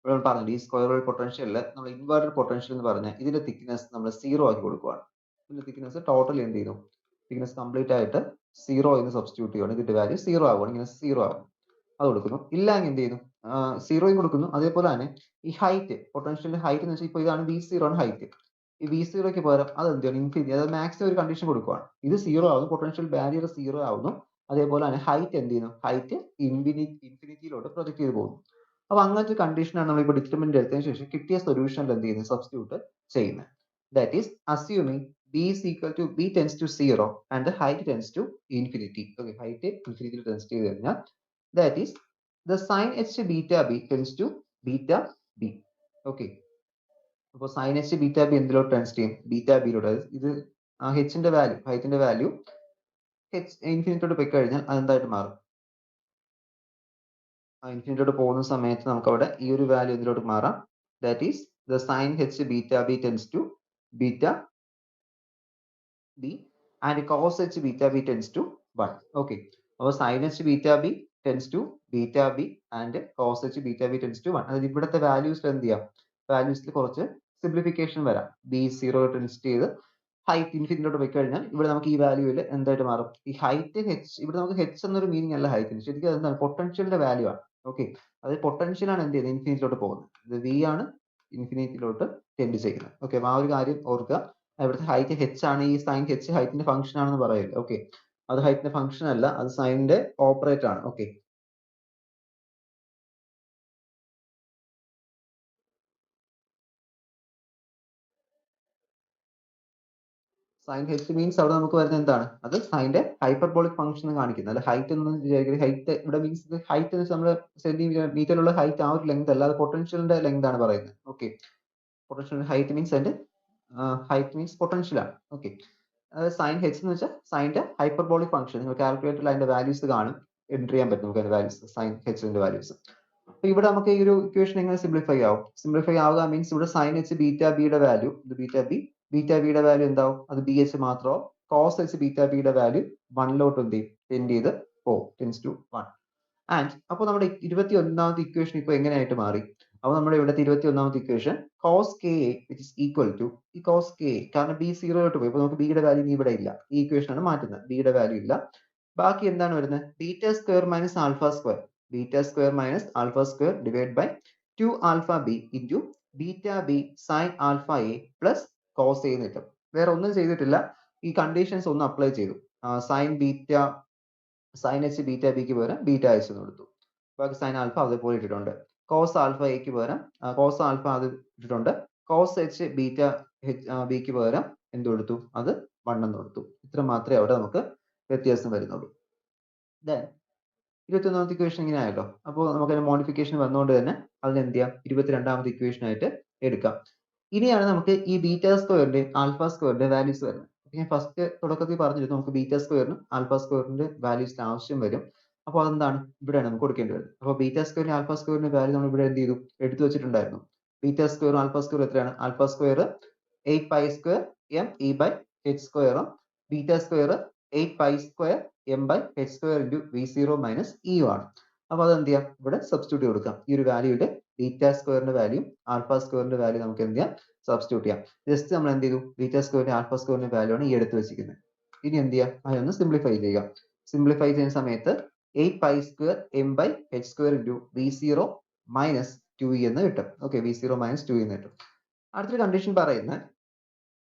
നമ്മൾ പറഞ്ഞു, ഈ സ്ക്വയർ വേവ് പൊട്ടൻഷ്യലിൽ നമ്മൾ ഇൻവേർട്ടഡ് പൊട്ടൻഷ്യൽ എന്ന് പറഞ്ഞാൽ ഇതിന്റെ തിക്നെസ് നമ്മൾ 0 ആക്കി കൊടുക്കുകയാണ്. ഇതിന്റെ തിക്നെസ് ടോട്ടൽ എന്ത് ചെയ്യുന്നു, തിക്നെസ് കംപ്ലീറ്റ് ആയിട്ട് 0 എന്ന് സബ്സ്റ്റിറ്റ്യൂട്ട് ചെയ്യുകയാണ്. ഇതിന്റെ വാല്യൂ 0 ആവുകയാണ്, ഇങ്ങനെ 0 ആകും, അത് കൊടുക്കുന്നു. ഇല്ലെങ്കിൽ എന്ത് ചെയ്യുന്നു, 0 കൊടുക്കുന്നു. അതേപോലെ തന്നെ ഈ ഹൈറ്റ്, പൊട്ടൻഷ്യലിന്റെ ഹൈറ്റ് എന്ന് വെച്ചാൽ ഇപ്പോൾ ഇതാണ് V0 ആണ് ഹൈറ്റ്, ഈ V0ക്ക് പകരം അത് എന്ത് ചെയ്യണം, ഇൻഫിനിറ്റി, അതായത് മാക്സിമം ഒരു കണ്ടീഷൻ കൊടുക്കുകയാണ്. ഇത് 0 ആവുന്നു, പൊട്ടൻഷ്യൽ ബാരിയർ 0 ആവുന്നു. അതേപോലെ തന്നെ ഹൈറ്റ് എന്ത് ചെയ്യുന്നു, ഹൈറ്റ് ഇൻഫിനിറ്റിയിലോട്ട് പ്രൊജക്ട് ചെയ്ത് പോകുന്നു. അപ്പൊ അങ്ങനത്തെ കണ്ടീഷനാണ് നമ്മൾ ഇപ്പോൾ ഡിറ്റർമിനന്റ് എടുത്തതിന് ശേഷം കിട്ടിയ സൊല്യൂഷനിൽ എന്ത് ചെയ്യുന്നത്, സബ്സ്റ്റിറ്റ്യൂട്ട് ചെയ്യുന്നത്. That is assuming b is equal to b tends to 0 and the height tends to infinity. Okay, height infinity tends to കഴിഞ്ഞാൽ that is the sin h beta b tends to beta b. Okay, അപ്പോൾ sin h beta b എന്തിലോട്ട് tends ചെയ്യും, beta ബിയിലോട്ട്. ഇത് ഹെച്ചിന്റെ value, ഹൈറ്റിന്റെ value h ഇൻഫിനിറ്റിയോട്ട് പോയി കഴിഞ്ഞാൽ അതെന്തായിട്ട് മാറും, ഇൻഫിനിറ്റിയോട്ട് പോകുന്ന സമയത്ത് നമുക്ക് അവിടെ ഈ ഒരു വാല്യൂ ഇതിലോട്ട് മാറാം. That is the sine h beta B tends to beta B and cos h beta B tends to 1. Okay, അപ്പോൾ sine h beta B tends to beta B and cos h beta B tends to 1. അതായത് ഇവിടുത്തെ വാല്യൂസിൽ എന്ത് ചെയ്യാം, വാല്യൂസിൽ കുറച്ച് simplification വരാം. b0 tense ചെയ്ത് height ഇൻഫിനിറ്റിയോട്ട് പോയി കഴിഞ്ഞാൽ ഇവിടെ നമുക്ക് ഈ വാല്യൂവിൽ എന്തായിട്ട് മാറും, ഈ ഹൈറ്റ് h, ഇവിടെ നമുക്ക് h എന്നൊരു മീനിങ് അല്ല ഹൈറ്റിന്, ശരിക്കും അതെന്താണ്, പൊട്ടൻഷ്യലിന്റെ വാല്യൂ ആണ്. ഓക്കെ, അതായത് പൊട്ടൻഷ്യൽ ആണ് എന്ത് ചെയ്യുന്നത്, ഇൻഫിനിറ്റിലോട്ട് പോകുന്നത്. ഇത് v ആണ് ഇൻഫിനിറ്റിലോട്ട് ടെൻഡ് ചെയ്യുന്നത്. ഓക്കെ, അപ്പൊ ആ ഒരു കാര്യം ഓർക്കുക. ഇവിടുത്തെ ഹൈറ്റ് h ആണ്, ഈ സൈൻ h ഹൈറ്റിന്റെ ഫംഗ്ഷൻ ആണെന്ന് പറയില്ല. ഓക്കെ, അത് ഹൈറ്റിന്റെ ഫംഗ്ഷൻ അല്ല, അത് സൈനിന്റെ ഓപ്പറേറ്റർ ആണ്. ഓക്കെ, സൈൻ h മീൻസ് അവിടെ നമുക്ക് വരുന്നത് എന്താണ്, അത് സൈന്റെ ഹൈപ്പർബോളിക് ഫംഗ്ഷൻ കാണിക്കുന്നത്. അല്ല ഹൈറ്റ് എന്ന് വിചാരിക്കുന്നത്, ഹൈറ്റ് ഇവിടെ മീൻസ് ഹൈറ്റ് എന്ന് വെച്ചാൽ നമ്മുടെ സെന്റിമീറ്ററിലുള്ള ഹൈറ്റ് ആ ഒരു ലെങ്ത് അല്ല, അത് പൊട്ടൻഷ്യലിന്റെ ലെങ്ത് ആണ് പറയുന്നത്. ഓക്കെ, പൊട്ടൻഷ്യൽ ഹൈറ്റ് മീൻസ് അതിന്റെ ഹൈറ്റ് മീൻസ് പൊട്ടൻഷ്യൽ ആണ്. ഓക്കെ, സൈൻ h എന്ന് വെച്ചാൽ സൈന്റെ ഹൈപ്പർബോളിക് ഫംഗ്ഷൻ. നിങ്ങൾ കാൽക്കുലേറ്ററിൽ അതിന്റെ വാല്യൂസ് കാണും. എൻ്റർ ചെയ്യാൻ പറ്റും നമുക്ക് അതിന്റെ വാല്യൂസ് സൈൻ എച്ചിന്റെ വാല്യൂസ്. അപ്പൊ ഇവിടെ നമുക്ക് ഈ ഒരു ഇക്വേഷൻ എങ്ങനെ സിംപ്ലിഫൈ ആവും? സിംപ്ലിഫൈ ആവുക മീൻസ് ഇവിടെ സൈൻ എച്ച് ബീറ്റ ബിയുടെ വാല്യൂ ബീറ്റ ബിയുടെ വാല്യൂ എന്താവും? അത് ബി എച്ച് മാത്രമോ കോസ് എച്ച് ബീറ്റ ബിയുടെ വാല്യൂ 1 എന്ത് ചെയ്യും? ടെൻഡ് ചെയ്ത് പോകും, ടെൻസ് ടു 1. ആൻഡ് അപ്പോൾ നമ്മുടെ 21ാമത്തെ ഇക്വേഷൻ ഇപ്പൊ എങ്ങനെയായിട്ട് മാറി? അപ്പൊ നമ്മുടെ ഇവിടുത്തെ 21ാമത്തെ equation cos K A which is equal to ഈ കോസ് കെ എ, കാരണം ബി 0 പോയി, ഇപ്പൊ നമുക്ക് ബിയുടെ വാല്യൂ ഇവിടെ ഇല്ല, ഈ ഇക്വേഷൻ ആണ് മാറ്റുന്നത്, ബിയുടെ വാല്യൂ ഇല്ല. ബാക്കി എന്താണ് വരുന്നത്? Beta square minus alpha square, beta square minus alpha square divide by 2 alpha B into beta B sine alpha A plus cos A എന്ന് കിട്ടും. വേറെ ഒന്നും ചെയ്തിട്ടില്ല, ഈ കണ്ടീഷൻസ് ഒന്ന് അപ്ലൈ ചെയ്തു. സൈൻ എച്ച് ബീറ്റ ബിക്ക് പകരം ബീറ്റ എച്ച് എന്ന് കൊടുത്തു. ബാക്കി സൈൻ ആൽഫ അതുപോലെ ഇട്ടിട്ടുണ്ട്. കോസ് ആൽഫ എക്ക് പകരം കോസ് ആൽഫ അത് ഇട്ടിട്ടുണ്ട്. കോസ് എച്ച് ബീറ്റ ബിക്ക് പകരം എന്ത് കൊടുത്തു? അത് 1 എന്ന് കൊടുത്തു. ഇത്ര മാത്രമേ അവിടെ നമുക്ക് വ്യത്യാസം വരുന്നുള്ളൂ. ദെൻ 21ാമത്തെ ഇക്വേഷൻ ഇങ്ങനെ ആയല്ലോ. അപ്പോൾ നമുക്ക് അതിന് മോഡിഫിക്കേഷൻ വന്നുകൊണ്ട് തന്നെ അതിന് എന്ത് ചെയ്യാം? 22ാമത്തെ ഇക്വേഷൻ ആയിട്ട് എടുക്കാം. ഇനിയാണ് നമുക്ക് ഈ ബീറ്റ സ്ക്വയറിന്റെ ആൽഫ സ്ക്വയറിന്റെ വാല്യൂസ് വരുന്നത്. ഞാൻ ഫസ്റ്റ് തുടക്കത്തിൽ പറഞ്ഞിരുന്നു നമുക്ക് ബീറ്റ സ്ക്വയറിനും ആൽഫ സ്ക്വയറിന്റെ വാല്യൂസിന് ആവശ്യം വരും. അപ്പോൾ അതെന്താണ്? ഇവിടെയാണ് നമുക്ക് കൊടുക്കേണ്ടി വരുന്നത്. അപ്പോൾ ബീറ്റ സ്ക്വയറിന് ആൽഫ സ്ക്വയറിന്റെ വാല്യൂ നമ്മൾ ഇവിടെ എന്ത് ചെയ്തു? എടുത്തു വെച്ചിട്ടുണ്ടായിരുന്നു. ബീറ്റ സ്ക്വയറും ആൽഫ സ്ക്വയർ എത്രയാണ്? Alpha square 8 pi square M E by H സ്ക്വയറും beta square 8 pi square M by H square into V zero minus E ആണ്. അപ്പോൾ അതെന്ത് ചെയ്യാം? ഇവിടെ സബ്സ്റ്റിറ്റ്യൂട്ട് കൊടുക്കാം. ഈ ഒരു വാല്യൂയുടെ ബീറ്റ സ്ക്വയറിന്റെ വാല്യൂ ആൽഫ സ്ക്വയറിന്റെ വാല്യൂ നമുക്ക് എന്ത് ചെയ്യാം? സബ്സ്റ്റിറ്റ്യൂട്ട് ചെയ്യാം. ജസ്റ്റ് നമ്മൾ എന്ത് ചെയ്തു? ബീറ്റ സ്ക്വയറിന്റെ ആൽഫ സ്ക്വയറിന്റെ വാല്യൂ ആണ് ഈ എടുത്ത് വെച്ചിരിക്കുന്നത്. ഇനി എന്ത് ചെയ്യാം? അതൊന്ന് സിംപ്ലിഫൈ ചെയ്യുക. സിംപ്ലിഫൈ ചെയ്യുന്ന സമയത്ത് 8 pi square M by H square into V zero minus 2e എന്ന് കിട്ടും. Okay, V zero minus 2e എന്ന് കിട്ടും. അടുത്തൊരു കണ്ടീഷൻ പറയുന്നത്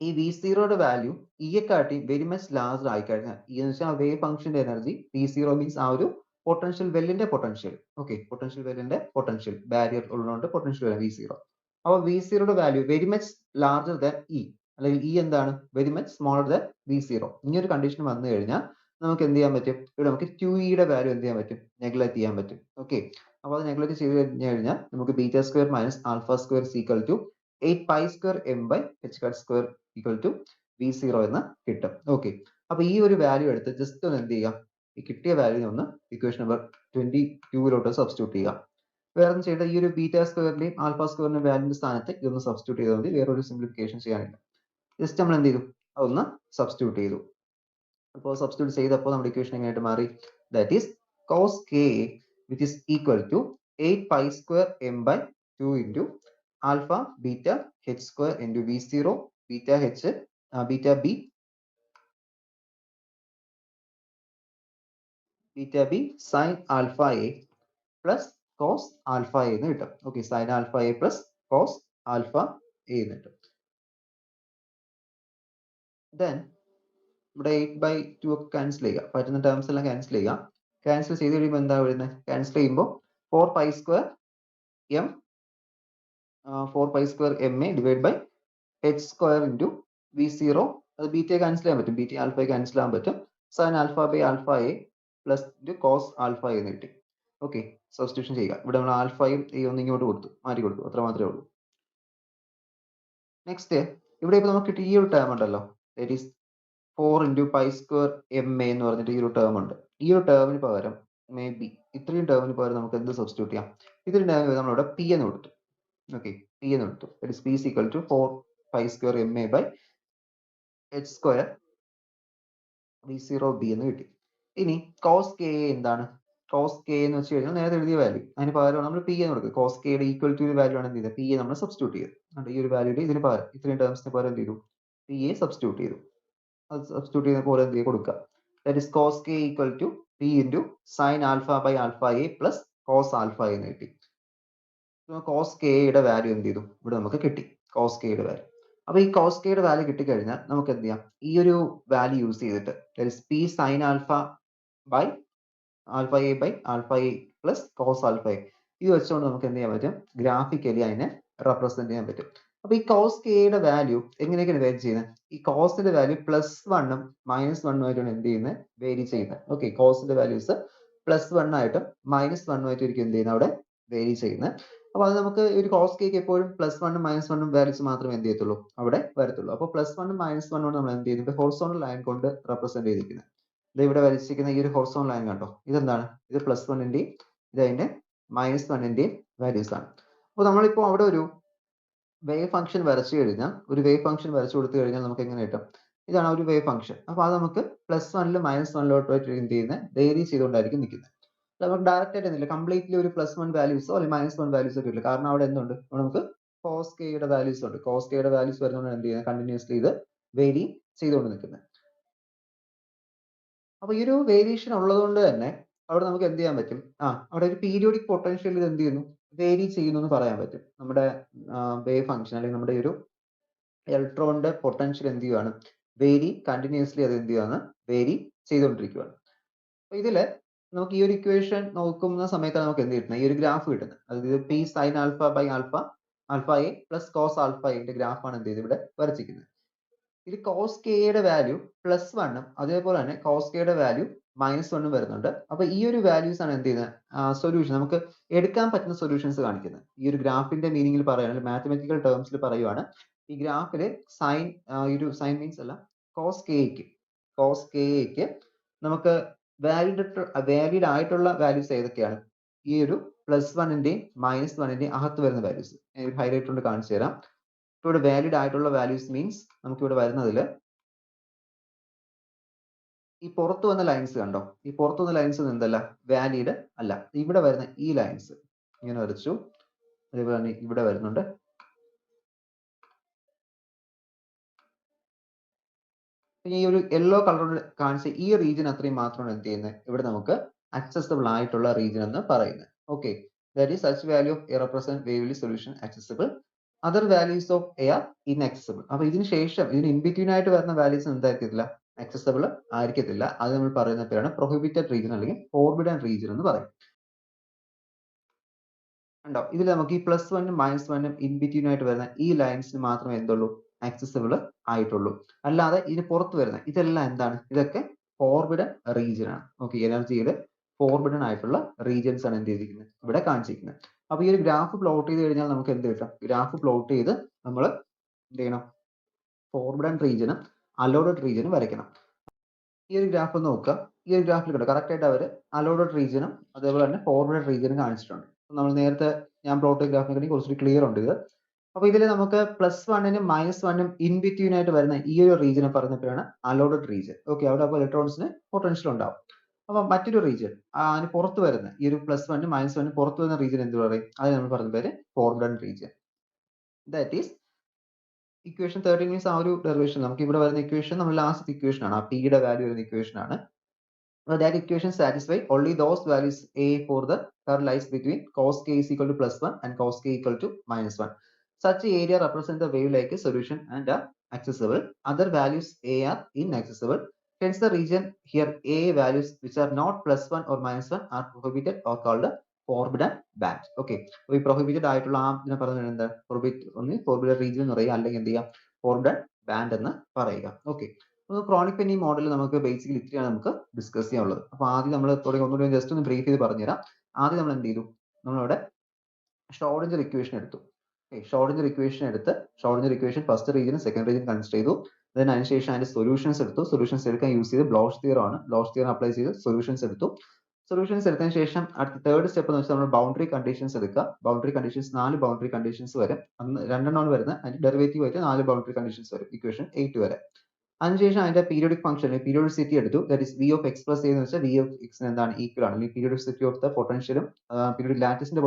ഈ വി സീറോയുടെ വാല്യൂ ഇയെക്കാട്ടി വെരി മച്ച് ലാർജ് ആയി കഴിഞ്ഞാൽ, ഈ എന്ന് വെച്ചാൽ വേവ് ഫംഗ്ഷന്റെ എനർജി വി സീറോ മീൻസ് ആ ഒരു പൊട്ടൻഷ്യൽ വെല്ലിന്റെ പൊട്ടൻഷ്യൽ, ഓക്കെ, പൊട്ടൻഷ്യൽ വെല്ലിന്റെ പൊട്ടൻഷ്യൽ ബാരിയർ ഉള്ളതുകൊണ്ട് പൊട്ടൻഷ്യൽ വി സീറോ. അപ്പോൾ വി സീറോയുടെ value very much larger than E, അല്ലെങ്കിൽ ഇ എന്താണ്? Very much smaller than V zero. ഇങ്ങനൊരു കണ്ടീഷൻ വന്നു കഴിഞ്ഞാൽ നമുക്ക് എന്ത് ചെയ്യാൻ പറ്റും? ഇവിടെ നമുക്ക് 2e വാല്യൂ എന്ത് ചെയ്യാൻ പറ്റും? നെഗ്ലക്ട് ചെയ്യാൻ പറ്റും. ഓക്കെ, അപ്പോൾ അത് നെഗ്ലക്ട് ചെയ്ത് കഴിഞ്ഞാൽ നമുക്ക് beta square minus alpha square equal to 8 pi square M by H cut square equal to V zero എന്ന് കിട്ടും. ഓക്കെ, അപ്പൊ ഈ ഒരു വാല്യൂ എടുത്ത് ജസ്റ്റ് ഒന്ന് എന്ത് ചെയ്യാം? ഈ കിട്ടിയ വാല്യൂ ഒന്ന് ഇക്വേഷൻ നമ്പർ 22 സബ്സ്റ്റിറ്റ്യൂട്ട് ചെയ്യാം. വേറെ ഒന്നും ചെയ്യേണ്ട, ഈ ഒരു ബീറ്റ സ്ക്വയറിന്റെയും ആൽഫ സ്ക്വയറിന്റെയും വാല്യൂന്റെ സ്ഥാനത്ത് ഇതൊന്ന് സബ്സ്റ്റിറ്റ്യൂട്ട് ചെയ്താൽ മതി. വേറൊരു സിംപ്ലിഫിക്കേഷൻ ചെയ്യാനില്ല. ജസ്റ്റ് നമ്മൾ എന്ത് ചെയ്തു? അതൊന്ന് സബ്സ്റ്റിറ്റ്യൂട്ട് ചെയ്തു. അപ്പോൾ സബ്സ്റ്റിറ്റ്യൂട്ട് ചെയ്തപ്പോൾ നമ്മുടെ ഇക്വേഷൻ എങ്ങനെയായിട്ട് മാറി? That is cos K which is equal to 8 pi square M by 2 into alpha beta H square into V zero beta H beta B sine alpha A plus cos alpha A എന്ന് കിട്ടും. Okay, sine alpha A plus cos alpha A എന്ന് കിട്ടും. Then ഇവിടെ 8/2 ഒക്കെ cancel ചെയ്യുക, പറ്റുന്ന terms എല്ലാം cancel ചെയ്യുക. ക്യാൻസൽ ചെയ്ത് കഴിയുമ്പോൾ എന്താ വരുന്നത്? ക്യാൻസൽ ചെയ്യുമ്പോൾ 4 pi square M A divide by H square into V zero, അത് ബീറ്റയെ ക്യാൻസൽ ചെയ്യാൻ പറ്റും, ബീറ്റ ആൽഫയെ ക്യാൻസൽ ചെയ്യാൻ പറ്റും. Sine alpha by alpha A plus cos alpha എന്ന് കിട്ടി. ഓക്കെ, സബ്സ്റ്റിറ്റ്യൂഷൻ ചെയ്യുക. ഇവിടെ നമ്മൾ ആൽഫയും എ ഒന്ന് ഇങ്ങോട്ട് കൊടുത്തു, മാറ്റി കൊടുത്തു, അത്ര മാത്രമേ ഉള്ളൂ. നെക്സ്റ്റ് ഇവിടെ ഇപ്പോൾ നമുക്ക് കിട്ടിയ ഈ ഒരു ടേം ഉണ്ടല്ലോ, that is 4 into pi square M A എന്ന് പറഞ്ഞിട്ട് ഈ ഒരു ടേം ഉണ്ട്. ഈ ഒരു ടേമിന് പകരം മേ ബി ഇത്രയും ടേമിന് പകരം നമുക്ക് എന്ത് സബ്സ്റ്റിറ്റ്യൂട്ട് ചെയ്യാം? ഇത്രയും ടേമിന് നമ്മളിവിടെ പി എന്ന് കൊടുത്തു. ഓക്കെ, പി എന്ന് കൊടുത്തു. That is P is equal to 4 pi square M A by H square V zero B എന്ന് കിട്ടി. ഇനി കോസ് കെ എന്താണ്? കോസ് കെ എന്ന് വെച്ച് കഴിഞ്ഞാൽ നേരത്തെ എഴുതിയ വാല്യൂ, അതിന് പകരം നമ്മൾ പി എന്ന് കൊടുക്കുക. കോസ് കെയുടെ ഈക്വൽ ടു വാല്യൂ ആണ് എന്ത് ചെയ്തത്? പി എ നമ്മൾ സബ്സ്റ്റിറ്റ്യൂട്ട് ചെയ്തു. ഈ ഒരു വാല്യൂടെ ഇതിന് പകരം ഇത്രയും ടേംസിന് പകരം എന്ത് ചെയ്തു? പി എ സബ്സ്റ്റിറ്റ്യൂട്ട് ചെയ്തു. അത് സബ്സ്റ്റിറ്റ്യൂട്ട് ചെയ്യുന്ന പോലെ എന്ത് കൊടുക്കുക? That is cos K equal to P into sine alpha by alpha A plus cos alpha എന്ന് കിട്ടി. കോസ് കെയുടെ വാല്യൂ എന്ത് ചെയ്തു? ഇവിടെ നമുക്ക് കിട്ടി, കോസ് കെയുടെ വാല്യൂ. അപ്പൊ ഈ കോസ് കെയുടെ വാല്യൂ കിട്ടിക്കഴിഞ്ഞാൽ നമുക്ക് എന്ത് ചെയ്യാം? ഈ ഒരു വാല്യൂ യൂസ് ചെയ്തിട്ട് that is P sine alpha by alpha A by alpha A plus cos alpha A, ഇത് വെച്ചുകൊണ്ട് നമുക്ക് എന്ത് ചെയ്യാൻ പറ്റും? ഗ്രാഫിക്കലി അതിനെ റെപ്രസെന്റ് ചെയ്യാൻ പറ്റും. അപ്പൊ ഈ കോസ് കെയുടെ വാല്യൂ എങ്ങനെയൊക്കെയാണ് വേരി ചെയ്യുന്നത്? ഈ കോസിന്റെ വാല്യൂ +1 ഉം -1 ആയിട്ടാണ് എന്ത് ചെയ്യുന്നത്? വേരി ചെയ്യുന്നത്. ഓക്കെ, കോസിന്റെ വാല്യൂസ് +1 ആയിട്ടും -1 ആയിട്ടും ആയിരിക്കും എന്ത് ചെയ്യുന്നത്? അവിടെ വേരി ചെയ്യുന്നത്. അപ്പൊ അത് നമുക്ക് ഒരു കോസ് കെക്ക് എപ്പോഴും +1 ഉം -1 ഉം വാല്യൂസ് മാത്രമേ എന്ത് ചെയ്യത്തുള്ളൂ? അവിടെ വരത്തുള്ളൂ. അപ്പൊ +1 ഉം -1 കൊണ്ട് നമ്മൾ എന്ത് ചെയ്യുന്നത്? ഹൊറിസോണ്ടൽ ലൈൻ കൊണ്ട് റെപ്രസെന്റ് ചെയ്തിരിക്കുന്നത്. ഇത് ഇവിടെ വരച്ചിരിക്കുന്ന ഈ ഒരു ഹൊറിസോണ്ടൽ ലൈൻ കണ്ടോ, ഇതെന്താണ്, ഇത് +1ന്റെയും ഇത് അതിന്റെ -1ന്റെയും വാല്യൂസ് ആണ്. അപ്പോൾ നമ്മളിപ്പോൾ അവിടെ ഒരു വേവ് ഫംഗ്ഷൻ വരച്ചു കഴിഞ്ഞാൽ, ഒരു വേവ് ഫംഗ്ഷൻ വരച്ചു കൊടുത്തു കഴിഞ്ഞാൽ നമുക്ക് എങ്ങനെ കിട്ടും, ഇതാണ് ഒരു വേവ് ഫംഗ്ഷൻ. അപ്പോൾ അത് നമുക്ക് +1ലും -1ലോട്ട് എന്ത് ചെയ്യുന്നത്, വേരി ചെയ്തുകൊണ്ടായിരിക്കും നിൽക്കുന്നത്. നമുക്ക് ഡയറക്റ്റ് ആയിട്ട് എന്തില്ല, കംപ്ലീറ്റ്ലി ഒരു +1 വാല്യൂസോ അല്ലെങ്കിൽ -1 വാല്യൂസോ കിട്ടില്ല. കാരണം അവിടെ എന്തുണ്ട്, നമുക്ക് cos k യുടെ വാല്യൂസ് ഉണ്ട്. cos k യുടെ വാല്യൂസ് വരുന്നതുകൊണ്ട് എന്ത് ചെയ്യുന്നത്, കണ്ടിന്യൂസ്ലി ഇത് വേരി ചെയ്തുകൊണ്ട് നിൽക്കുന്നത്. അപ്പോൾ ഈ ഒരു വേരിയേഷൻ ഉള്ളതുകൊണ്ട് തന്നെ അവിടെ നമുക്ക് എന്ത് ചെയ്യാൻ പറ്റും, അവിടെ ഒരു പീരിയോഡിക് പൊട്ടൻഷ്യൽ ഇത് എന്ത് ചെയ്യുന്നു, വേരി ചെയ്യുന്നു എന്ന് പറയാൻ പറ്റും. നമ്മുടെ വേവ് ഫംഗ്ഷൻ അല്ലെങ്കിൽ നമ്മുടെ ഒരു ഇലക്ട്രോണിന്റെ പൊട്ടൻഷ്യൽ എന്ത് ചെയ്യുവാണ്, വേരി കണ്ടിന്യൂസ്ലി അത് എന്ത് ചെയ്യുവാണ്, വേരി ചെയ്തുകൊണ്ടിരിക്കുകയാണ്. അപ്പൊ ഇതില് നമുക്ക് ഈ ഒരു ഇക്വേഷൻ നോക്കുന്ന സമയത്താണ് നമുക്ക് എന്ത് കിട്ടുന്നത്, ഈ ഒരു ഗ്രാഫ് കിട്ടുന്നത്. അതായത് P sine alpha by alpha alpha A plus cos alpha എന്റെ ഗ്രാഫാണ് എന്ത് ചെയ്ത് ഇവിടെ വരച്ചിരിക്കുന്നത്. ഇത് കോസ് കെയുടെ വാല്യൂ +1ഉം അതേപോലെ തന്നെ കോസ് കെയുടെ വാല്യൂ -1ഉം വരുന്നുണ്ട്. അപ്പൊ ഈ ഒരു വാല്യൂസ് ആണ് എന്ത് ചെയ്യുന്നത്, സൊല്യൂഷൻ നമുക്ക് എടുക്കാൻ പറ്റുന്ന സൊല്യൂഷൻസ് കാണിക്കുന്നത്. ഈ ഒരു ഗ്രാഫിന്റെ മീനിങ്ങിൽ പറയുകയാണെങ്കിൽ, മാത്തമാറ്റിക്കൽ ടേംസിൽ പറയുവാണ്, ഈ ഗ്രാഫില് സൈൻ, ഈ ഒരു സൈൻ മീൻസ് അല്ല, കോസ് കെയ്ക്ക് നമുക്ക് വാലിഡ് ആയിട്ടുള്ള വാല്യൂസ് ഏതൊക്കെയാണ്, ഈ ഒരു +1ന്റെയും -1ന്റെയും അകത്ത് വരുന്ന വാല്യൂസ് ഹൈലൈറ്റ് കൊണ്ട് കാണിച്ചു തരാം. ഇവിടെ വാലിഡ് ആയിട്ടുള്ള വാല്യൂസ് മീൻസ് നമുക്ക് ഇവിടെ വരുന്നതിൽ ഈ പുറത്തു വന്ന ലൈൻസ് കണ്ടോ, ഈ പുറത്തു വന്ന ലൈൻസ് എന്തല്ല, വാലിഡ് അല്ല. ഇവിടെ വരുന്ന ഈ ലൈൻസ് ഇങ്ങനെ വരച്ചു, അതേപോലെ തന്നെ ഇവിടെ വരുന്നുണ്ട്. ഈ ഒരു യെല്ലോ കളറിൽ കാണിച്ച ഈ റീജിയൻ അത്രയും മാത്രമാണ് എന്ത് ചെയ്യുന്നത്, ഇവിടെ നമുക്ക് അക്സസിബിൾ ആയിട്ടുള്ള റീജിയൻ എന്ന് പറയുന്നത്. Okay, that is such value of A represent wavely solution accessible, other values of A are inaccessible. അപ്പൊ ഇതിന് ശേഷം ഇതിന് ഇൻ ബിറ്റ്വീൻ ആയിട്ട് വരുന്ന വാല്യൂസ് എന്തായിരിക്കത്തില്ല, അക്സസിബിൾ ആയിരിക്കത്തില്ല. അത് നമ്മൾ പറയുന്ന പേരാണ് പ്രൊഹിബിറ്റഡ് റീജിയൻ അല്ലെങ്കിൽ ഫോർബിഡൻ റീജിയൻ എന്ന് പറയും. കണ്ടോ, ഇതിൽ നമുക്ക് ഈ +1ഉം -1ഉം ഇൻ ബിറ്റ്വീൻ ആയിട്ട് വരുന്ന ഈ ലൈൻസിന് മാത്രമേ എന്തുള്ളൂ, ആക്സസിബിൾ ആയിട്ടുള്ളൂ. അല്ലാതെ ഇതിന് പുറത്ത് വരുന്ന ഇതെല്ലാം എന്താണ്, ഇതൊക്കെ ഫോർബിഡൻ റീജിയൻ ആണ്. ഓക്കെ, എനർജിയുടെ ഫോർബിഡൻ ആയിട്ടുള്ള റീജിയൻസ് ആണ് എന്ത് ചെയ്തിരിക്കുന്നത്, ഇവിടെ കാണിച്ചിരിക്കുന്നത്. അപ്പൊ ഈ ഒരു ഗ്രാഫ് പ്ലോട്ട് ചെയ്ത് കഴിഞ്ഞാൽ നമുക്ക് എന്ത് കിട്ടും, ഗ്രാഫ് പ്ലോട്ട് ചെയ്ത് നമ്മൾ എന്ത് ചെയ്യണം, ഫോർബിഡൻ റീജിയനും അലോഡഡ് റീജിയനും വരയ്ക്കണം. ഈ ഒരു ഗ്രാഫ് നോക്കുക, ഈ ഒരു ഗ്രാഫിൽ കണ്ടോ കറക്റ്റ് ആയിട്ട് അവർ അലോഡഡ് റീജിയനും അതേപോലെ തന്നെ ഫോർബിഡൻ റീജിയനും കാണിച്ചിട്ടുണ്ട്. നമ്മൾ നേരത്തെ ഞാൻ പ്ലോട്ട് ചെയ്ത ഗ്രാഫിനെ കുറച്ചുകൂടി ക്ലിയർ ഉണ്ട് ഇത്. അപ്പൊ ഇതിൽ നമുക്ക് +1നും -1ഉം ഇൻ ബിറ്റ്വീൻ ആയിട്ട് വരുന്ന ഈ ഒരു റീജിയനെ പറയുന്ന പേരാണ് അലോഡഡ് റീജിയൻ. ഓക്കെ, അവിടെ അപ്പോൾ ഇലക്ട്രോൺസിന് പൊട്ടൻഷ്യൽ ഉണ്ടാവും. അപ്പൊ മറ്റൊരു റീജിയൻ, അതിന് പുറത്ത് വരുന്ന ഈ ഒരു +1നും -1നും പുറത്ത് വരുന്ന റീജിയൻ എന്ത് പറയും, അത് നമ്മൾ പറയുന്ന പേര് forbidden region. That is equation 13 means ആ ഒരു ഡെറിവേഷൻ നമുക്ക് ഇവിടെ വരുന്ന ഇക്വേഷൻ നമ്മൾ ലാസ്റ്റ് ഇക്വേഷൻ ആണ്, ആ p യുടെ വാല്യൂ വരുന്ന ഇക്വേഷൻ ആണ്. That equation satisfy only those values a for the curve lies between cos k is equal to +1 and cos k equal to -1. Such area represent the wave like a solution and are accessible. Other values a are inaccessible. Hence the region here a values which are not +1 or -1 are prohibited or called a forbidden band. Okay, so prohibited ആയിട്ടുള്ള ആ ഇതിനെ പറയുന്നത് എന്താ, forbidden region എന്ന് പറയുക, അല്ലെങ്കിൽ എന്ത് ചെയ്യുക, forbidden band എന്ന് പറയുക. ഓക്കെ, ക്രോണിക് പെന്നി മോഡൽ നമുക്ക് ബേസിക്കലി ഇത്രയാണ് നമുക്ക് ഡിസ്കസ് ചെയ്യാനുള്ളത്. അപ്പൊ ആദ്യം നമ്മൾ ഒന്നുകൂടി ജസ്റ്റ് ഒന്ന് ബ്രീഫ് ചെയ്ത് പറഞ്ഞുതരാം. ആദ്യം നമ്മൾ എന്ത് ചെയ്തു, നമ്മളവിടെ ഷ്രോഡിഞ്ചർ ഇക്വേഷൻ എടുത്തു. Schrödinger equation first region second region consider ചെയ്തു. അതിനുശേഷം അതിന്റെ സൊല്യൂഷൻസ് എടുത്തു. സൊല്യൂഷൻസ് എടുക്കാൻ യൂസ് ചെയ്ത് ബ്ലോച്ച് തിയറം ആണ്. ബ്ലോച്ച് തിയറം അപ്ലൈ ചെയ്ത് സൊല്യൂഷൻസ് എടുത്തു. സൊല്യൂഷൻസ് എടുത്തതിന് ശേഷം അടുത്ത തേർഡ് സ്റ്റെപ്പ് എന്ന് വെച്ചാൽ നമ്മൾ ബൗണ്ടറി കണ്ടീഷൻസ് എടുക്കുക. ബൗണ്ടറി കണ്ടീഷൻസ് 4 ബൗണ്ടറി കണ്ടീഷൻസ് വരും. അന്ന് 2 വരുന്നത്, അതിന്റെ ഡെറിവേറ്റീവ് ആയിട്ട് 4 ബൗണ്ടറി കണ്ടീഷൻസ് വരും ഇക്വേഷൻ 8 വരെ. അതിനുശേഷം അതിന്റെ പീരിയോഡിക് ഫംഗ്ഷൻ പീരിയോഡിസിറ്റി എടുത്തു. That is v of x plus a എന്ന് വെച്ചാൽ v of x എന്താണ് ഈക്വൽ ആണ്. പീരിയോഡിസിറ്റി ഓഫ് ദ പൊട്ടൻഷ്യലും പീരിയോഡിക് ലാറ്റിസിന്റെ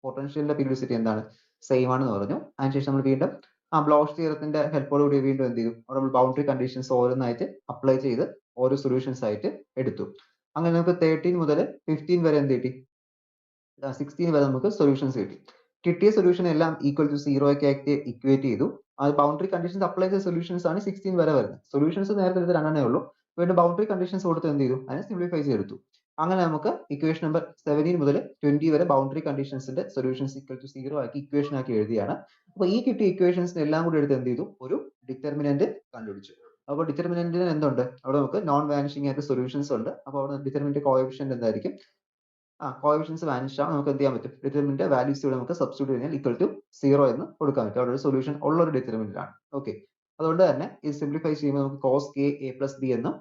പൊട്ടൻഷ്യലിന്റെ പീരിയോഡിസിറ്റി എന്താണ്, സെയിം ആണെന്ന് പറഞ്ഞു. അതിനുശേഷം നമ്മൾ വീണ്ടും ആ ബ്ലോച്ച് തിയറത്തിന്റെ ഹെൽപ്പോടുകൂടി വീണ്ടും എന്ത് ചെയ്തു, അവിടെ നമ്മൾ ബൗണ്ടറി കണ്ടീഷൻസ് ഓരോന്നായിട്ട് അപ്ലൈ ചെയ്ത് ഓരോ സൊല്യൂഷൻസ് ആയിട്ട് എടുത്തു. അങ്ങനെ നമുക്ക് 13 മുതൽ 15 വരെ എന്ത് കിട്ടി, 16 വരെ നമുക്ക് സൊല്യൂഷൻസ് കിട്ടി. കിട്ടിയ സൊല്യൂഷൻ എല്ലാം ഈക്വൽ ടു 0 ഒക്കെ ആയിട്ട് ഇക്വേറ്റ് ചെയ്തു. അത് ബൗണ്ടറി കണ്ടീഷൻസ് അപ്ലൈ ചെയ്ത സൊല്യൂഷൻസ് ആണ് 16 വരെ വരുന്നത്. സൊല്യൂഷൻസ് നേരത്തെ എടുത്ത് 2 ഉള്ളൂ. വീണ്ടും ബൗണ്ടറി കണ്ടീഷൻസ് കൊടുത്ത് എന്ത് ചെയ്തു, അതിനെ സിംപ്ലിഫൈ ചെയ്തെടുത്തു. അങ്ങനെ നമുക്ക് ഇക്വേഷൻ നമ്പർ 17 മുതൽ 20 വരെ ബൗണ്ടറി കണ്ടീഷൻസിന്റെ സൊല്യൂഷൻസ് ഈക്വൽ ടു 0 ആക്കി ഇക്വേഷൻ ആക്കി എഴുതിയാണ്. അപ്പോൾ ഈ കിട്ടിയ ഇക്വേഷൻസ് എല്ലാം കൂടി എടുത്ത് എന്ത് ചെയ്തു, ഒരു ഡിറ്റർമിനന്റ് കണ്ടുപിടിച്ചു. അപ്പോൾ ഡിറ്റർമിനന്റിന് എന്തുണ്ട്, അവിടെ നമുക്ക് നോൺ വാനിഷിംഗ് ആയിട്ട് സൊല്യൂഷൻസ് ഉണ്ട്. അപ്പോൾ അവിടെ ഡിറ്റർമിനന്റ് കോഎഫിഷ്യന്റ് എന്തായിരിക്കും, കോഎഫിഷ്യൻസ് വാനിഷ് ആവും. നമുക്ക് എന്ത് ചെയ്യാൻ പറ്റും, ഡിറ്റർമിനന്റ് വാല്യൂസ് ഇവിടെ നമുക്ക് സബ്സ്റ്റിറ്റ്യൂട്ട് കഴിഞ്ഞാൽ ഈക്വൽ ടു 0 എന്ന് കൊടുക്കാൻ പറ്റും. അവിടെ ഒരു സൊല്യൂഷൻ ഉള്ള ഒരു ഡിറ്റർമിനന്റ് ആണ്. ഓക്കെ, അതുകൊണ്ട് തന്നെ ഇത് സിംപ്ലിഫൈ ചെയ്യുമ്പോൾ നമുക്ക് cos k a plus b എന്നും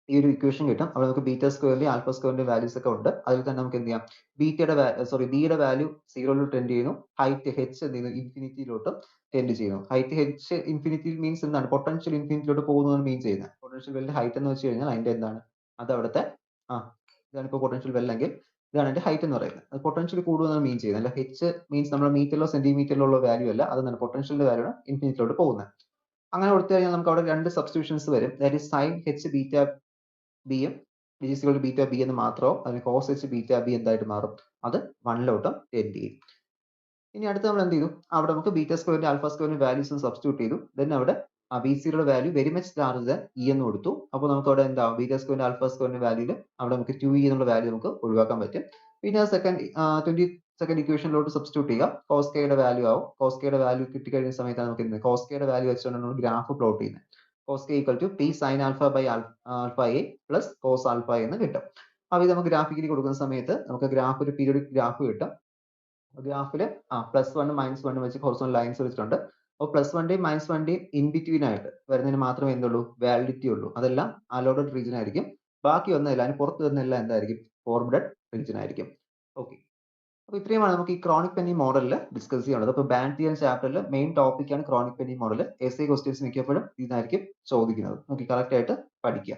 ഈ ഒരു ഇക്വേഷൻ കിട്ടും. അവിടെ നമുക്ക് ബീറ്റ സ്ക്വയറിന്റെയും ആൽഫ സ്ക്വയറിന്റെയും വാല്യൂസ് ഒക്കെ ഉണ്ട്. അതിൽ തന്നെ നമുക്ക് എന്ത് ചെയ്യാം, ബിയുടെ വാല്യൂ 0 ടെൻഡ് ചെയ്യുന്നു, ഹൈറ്റ് h എന്ത് ചെയ്യുന്നു, ഇൻഫിനിറ്റിയിലോട്ട് ടെൻഡ് ചെയ്യുന്നു. ഹൈറ്റ് h ഇൻഫിനിറ്റി മീൻസ് എന്താണ്, പൊട്ടൻഷ്യൽ ഇൻഫിനിറ്റിയിലോട്ട് പോകുന്നതാണ് മീൻ ചെയ്യുന്നത്. പൊട്ടൻഷ്യൽ വെല്ലിന്റെ ഹൈറ്റ് എന്ന് വെച്ച് കഴിഞ്ഞാൽ അതിന്റെ എന്താണ്, അത് അവിടുത്തെ ഇതാണ് ഇപ്പോൾ പൊട്ടൻഷ്യൽ വെല്ലെങ്കിൽ ഇതാണ് അതിന്റെ ഹൈറ്റ് എന്ന് പറയുന്നത്. അത് പൊട്ടൻഷ്യൽ കൂടുമെന്നാണ് മീൻ ചെയ്യുന്നത്. അല്ല h മീൻസ് നമ്മുടെ മീറ്ററിലോ സെന്റിമീറ്ററിലോ ഉള്ള വാല്യൂ അല്ല, അത് എന്താണ് പൊട്ടൻഷ്യലിന്റെ വാല്യൂ ആണ് ഇൻഫിനിറ്റിയിലോട്ട് പോകുന്നത്. അങ്ങനെ കൊടുത്തു കഴിഞ്ഞാൽ നമുക്ക് അവിടെ രണ്ട് സബ്സ്റ്റിറ്റ്യൂഷൻസ് വരും. That is sine h beta B യും which is equal to beta B എന്ന് മാത്രമാവും. അതിന് കോസ് h ബീറ്റ ബി എന്തായിട്ട് മാറും, അത് 1 ടെൻഡ് ചെയ്യും. ഇനി അടുത്ത് നമ്മൾ എന്ത് ചെയ്തു, അവിടെ നമുക്ക് ബീറ്റ സ്ക്വയറിന്റെ ആൽഫ സ്ക്വയറിന്റെ വാല്യൂസ് സബ്സ്റ്റിറ്റ്യൂട്ട് ചെയ്തു. ദെൻ അവിടെ ബി സിയുടെ value very much larger than E എന്ന് കൊടുത്തു. അപ്പോൾ നമുക്ക് അവിടെ എന്താ, ബീറ്റ സ്ക്വയറിന്റെ ആൽഫ സ്ക്വയറിന്റെ വാല്യൂല് അവിടെ നമുക്ക് 2e എന്നുള്ള വാല്യൂ നമുക്ക് ഒഴിവാക്കാൻ പറ്റും. പിന്നെ സെക്കൻഡ് ഇക്വേഷനിലോട്ട് സബ്സ്റ്റിറ്റ്യൂട്ട് ചെയ്യുക. കോസ് കെയുടെ വാല്യൂ ആവും. കോസ് കെയുടെ വാല്യൂ കിട്ടിക്കഴിഞ്ഞ സമയത്താണ് നമുക്ക് കോസ് കെയുടെ വാല്യൂ വെച്ചുകൊണ്ട് നമ്മൾ ഗ്രാഫ് പ്ലോട്ട് ചെയ്യുന്നത്. Cos K equal to P sine alpha by alpha A plus cos alpha എന്ന് കിട്ടും. അപ്പോൾ ഇത് നമുക്ക് ഗ്രാഫിക്കലി കൊടുക്കുന്ന സമയത്ത് നമുക്ക് ഗ്രാഫ് ഒരു പീരിയോഡിക് ഗ്രാഫ് കിട്ടും. ഗ്രാഫില് +1 -1 വെച്ച് ഹൊറിസോണ്ടൽ ലൈൻസ് വെച്ചിട്ടുണ്ട്. അപ്പോൾ +1ന്റെയും -1ന്റെയും ഇൻ ബിറ്റ്വീൻ ആയിട്ട് വരുന്നതിന് മാത്രമേ എന്തുള്ളൂ, വാലിഡിറ്റി ഉള്ളൂ. അതെല്ലാം അലോഡഡ് റീജിയൻ ആയിരിക്കും. ബാക്കി ഒന്നല്ല, അതിന് പുറത്ത് വരുന്നതെല്ലാം എന്തായിരിക്കും, ഫോർബിഡഡ് റീജിയൻ ആയിരിക്കും. ഓക്കെ, അപ്പോൾ ഇത്രയുമാണ് നമുക്ക് ഈ ക്രോണിക് പെന്നി മോഡലിൽ ഡിസ്കസ് ചെയ്യാനുള്ളത്. അപ്പോൾ ബാൻഡ് തിയറി ചാപ്റ്ററിൽ മെയിൻ ടോപ്പിക്കാണ് chronic Penny model. SA questions മിക്കപ്പോഴും ഇതായിരിക്കും ചോദിക്കുന്നത്. നമുക്ക് കറക്റ്റ് ആയിട്ട് പഠിക്കുക.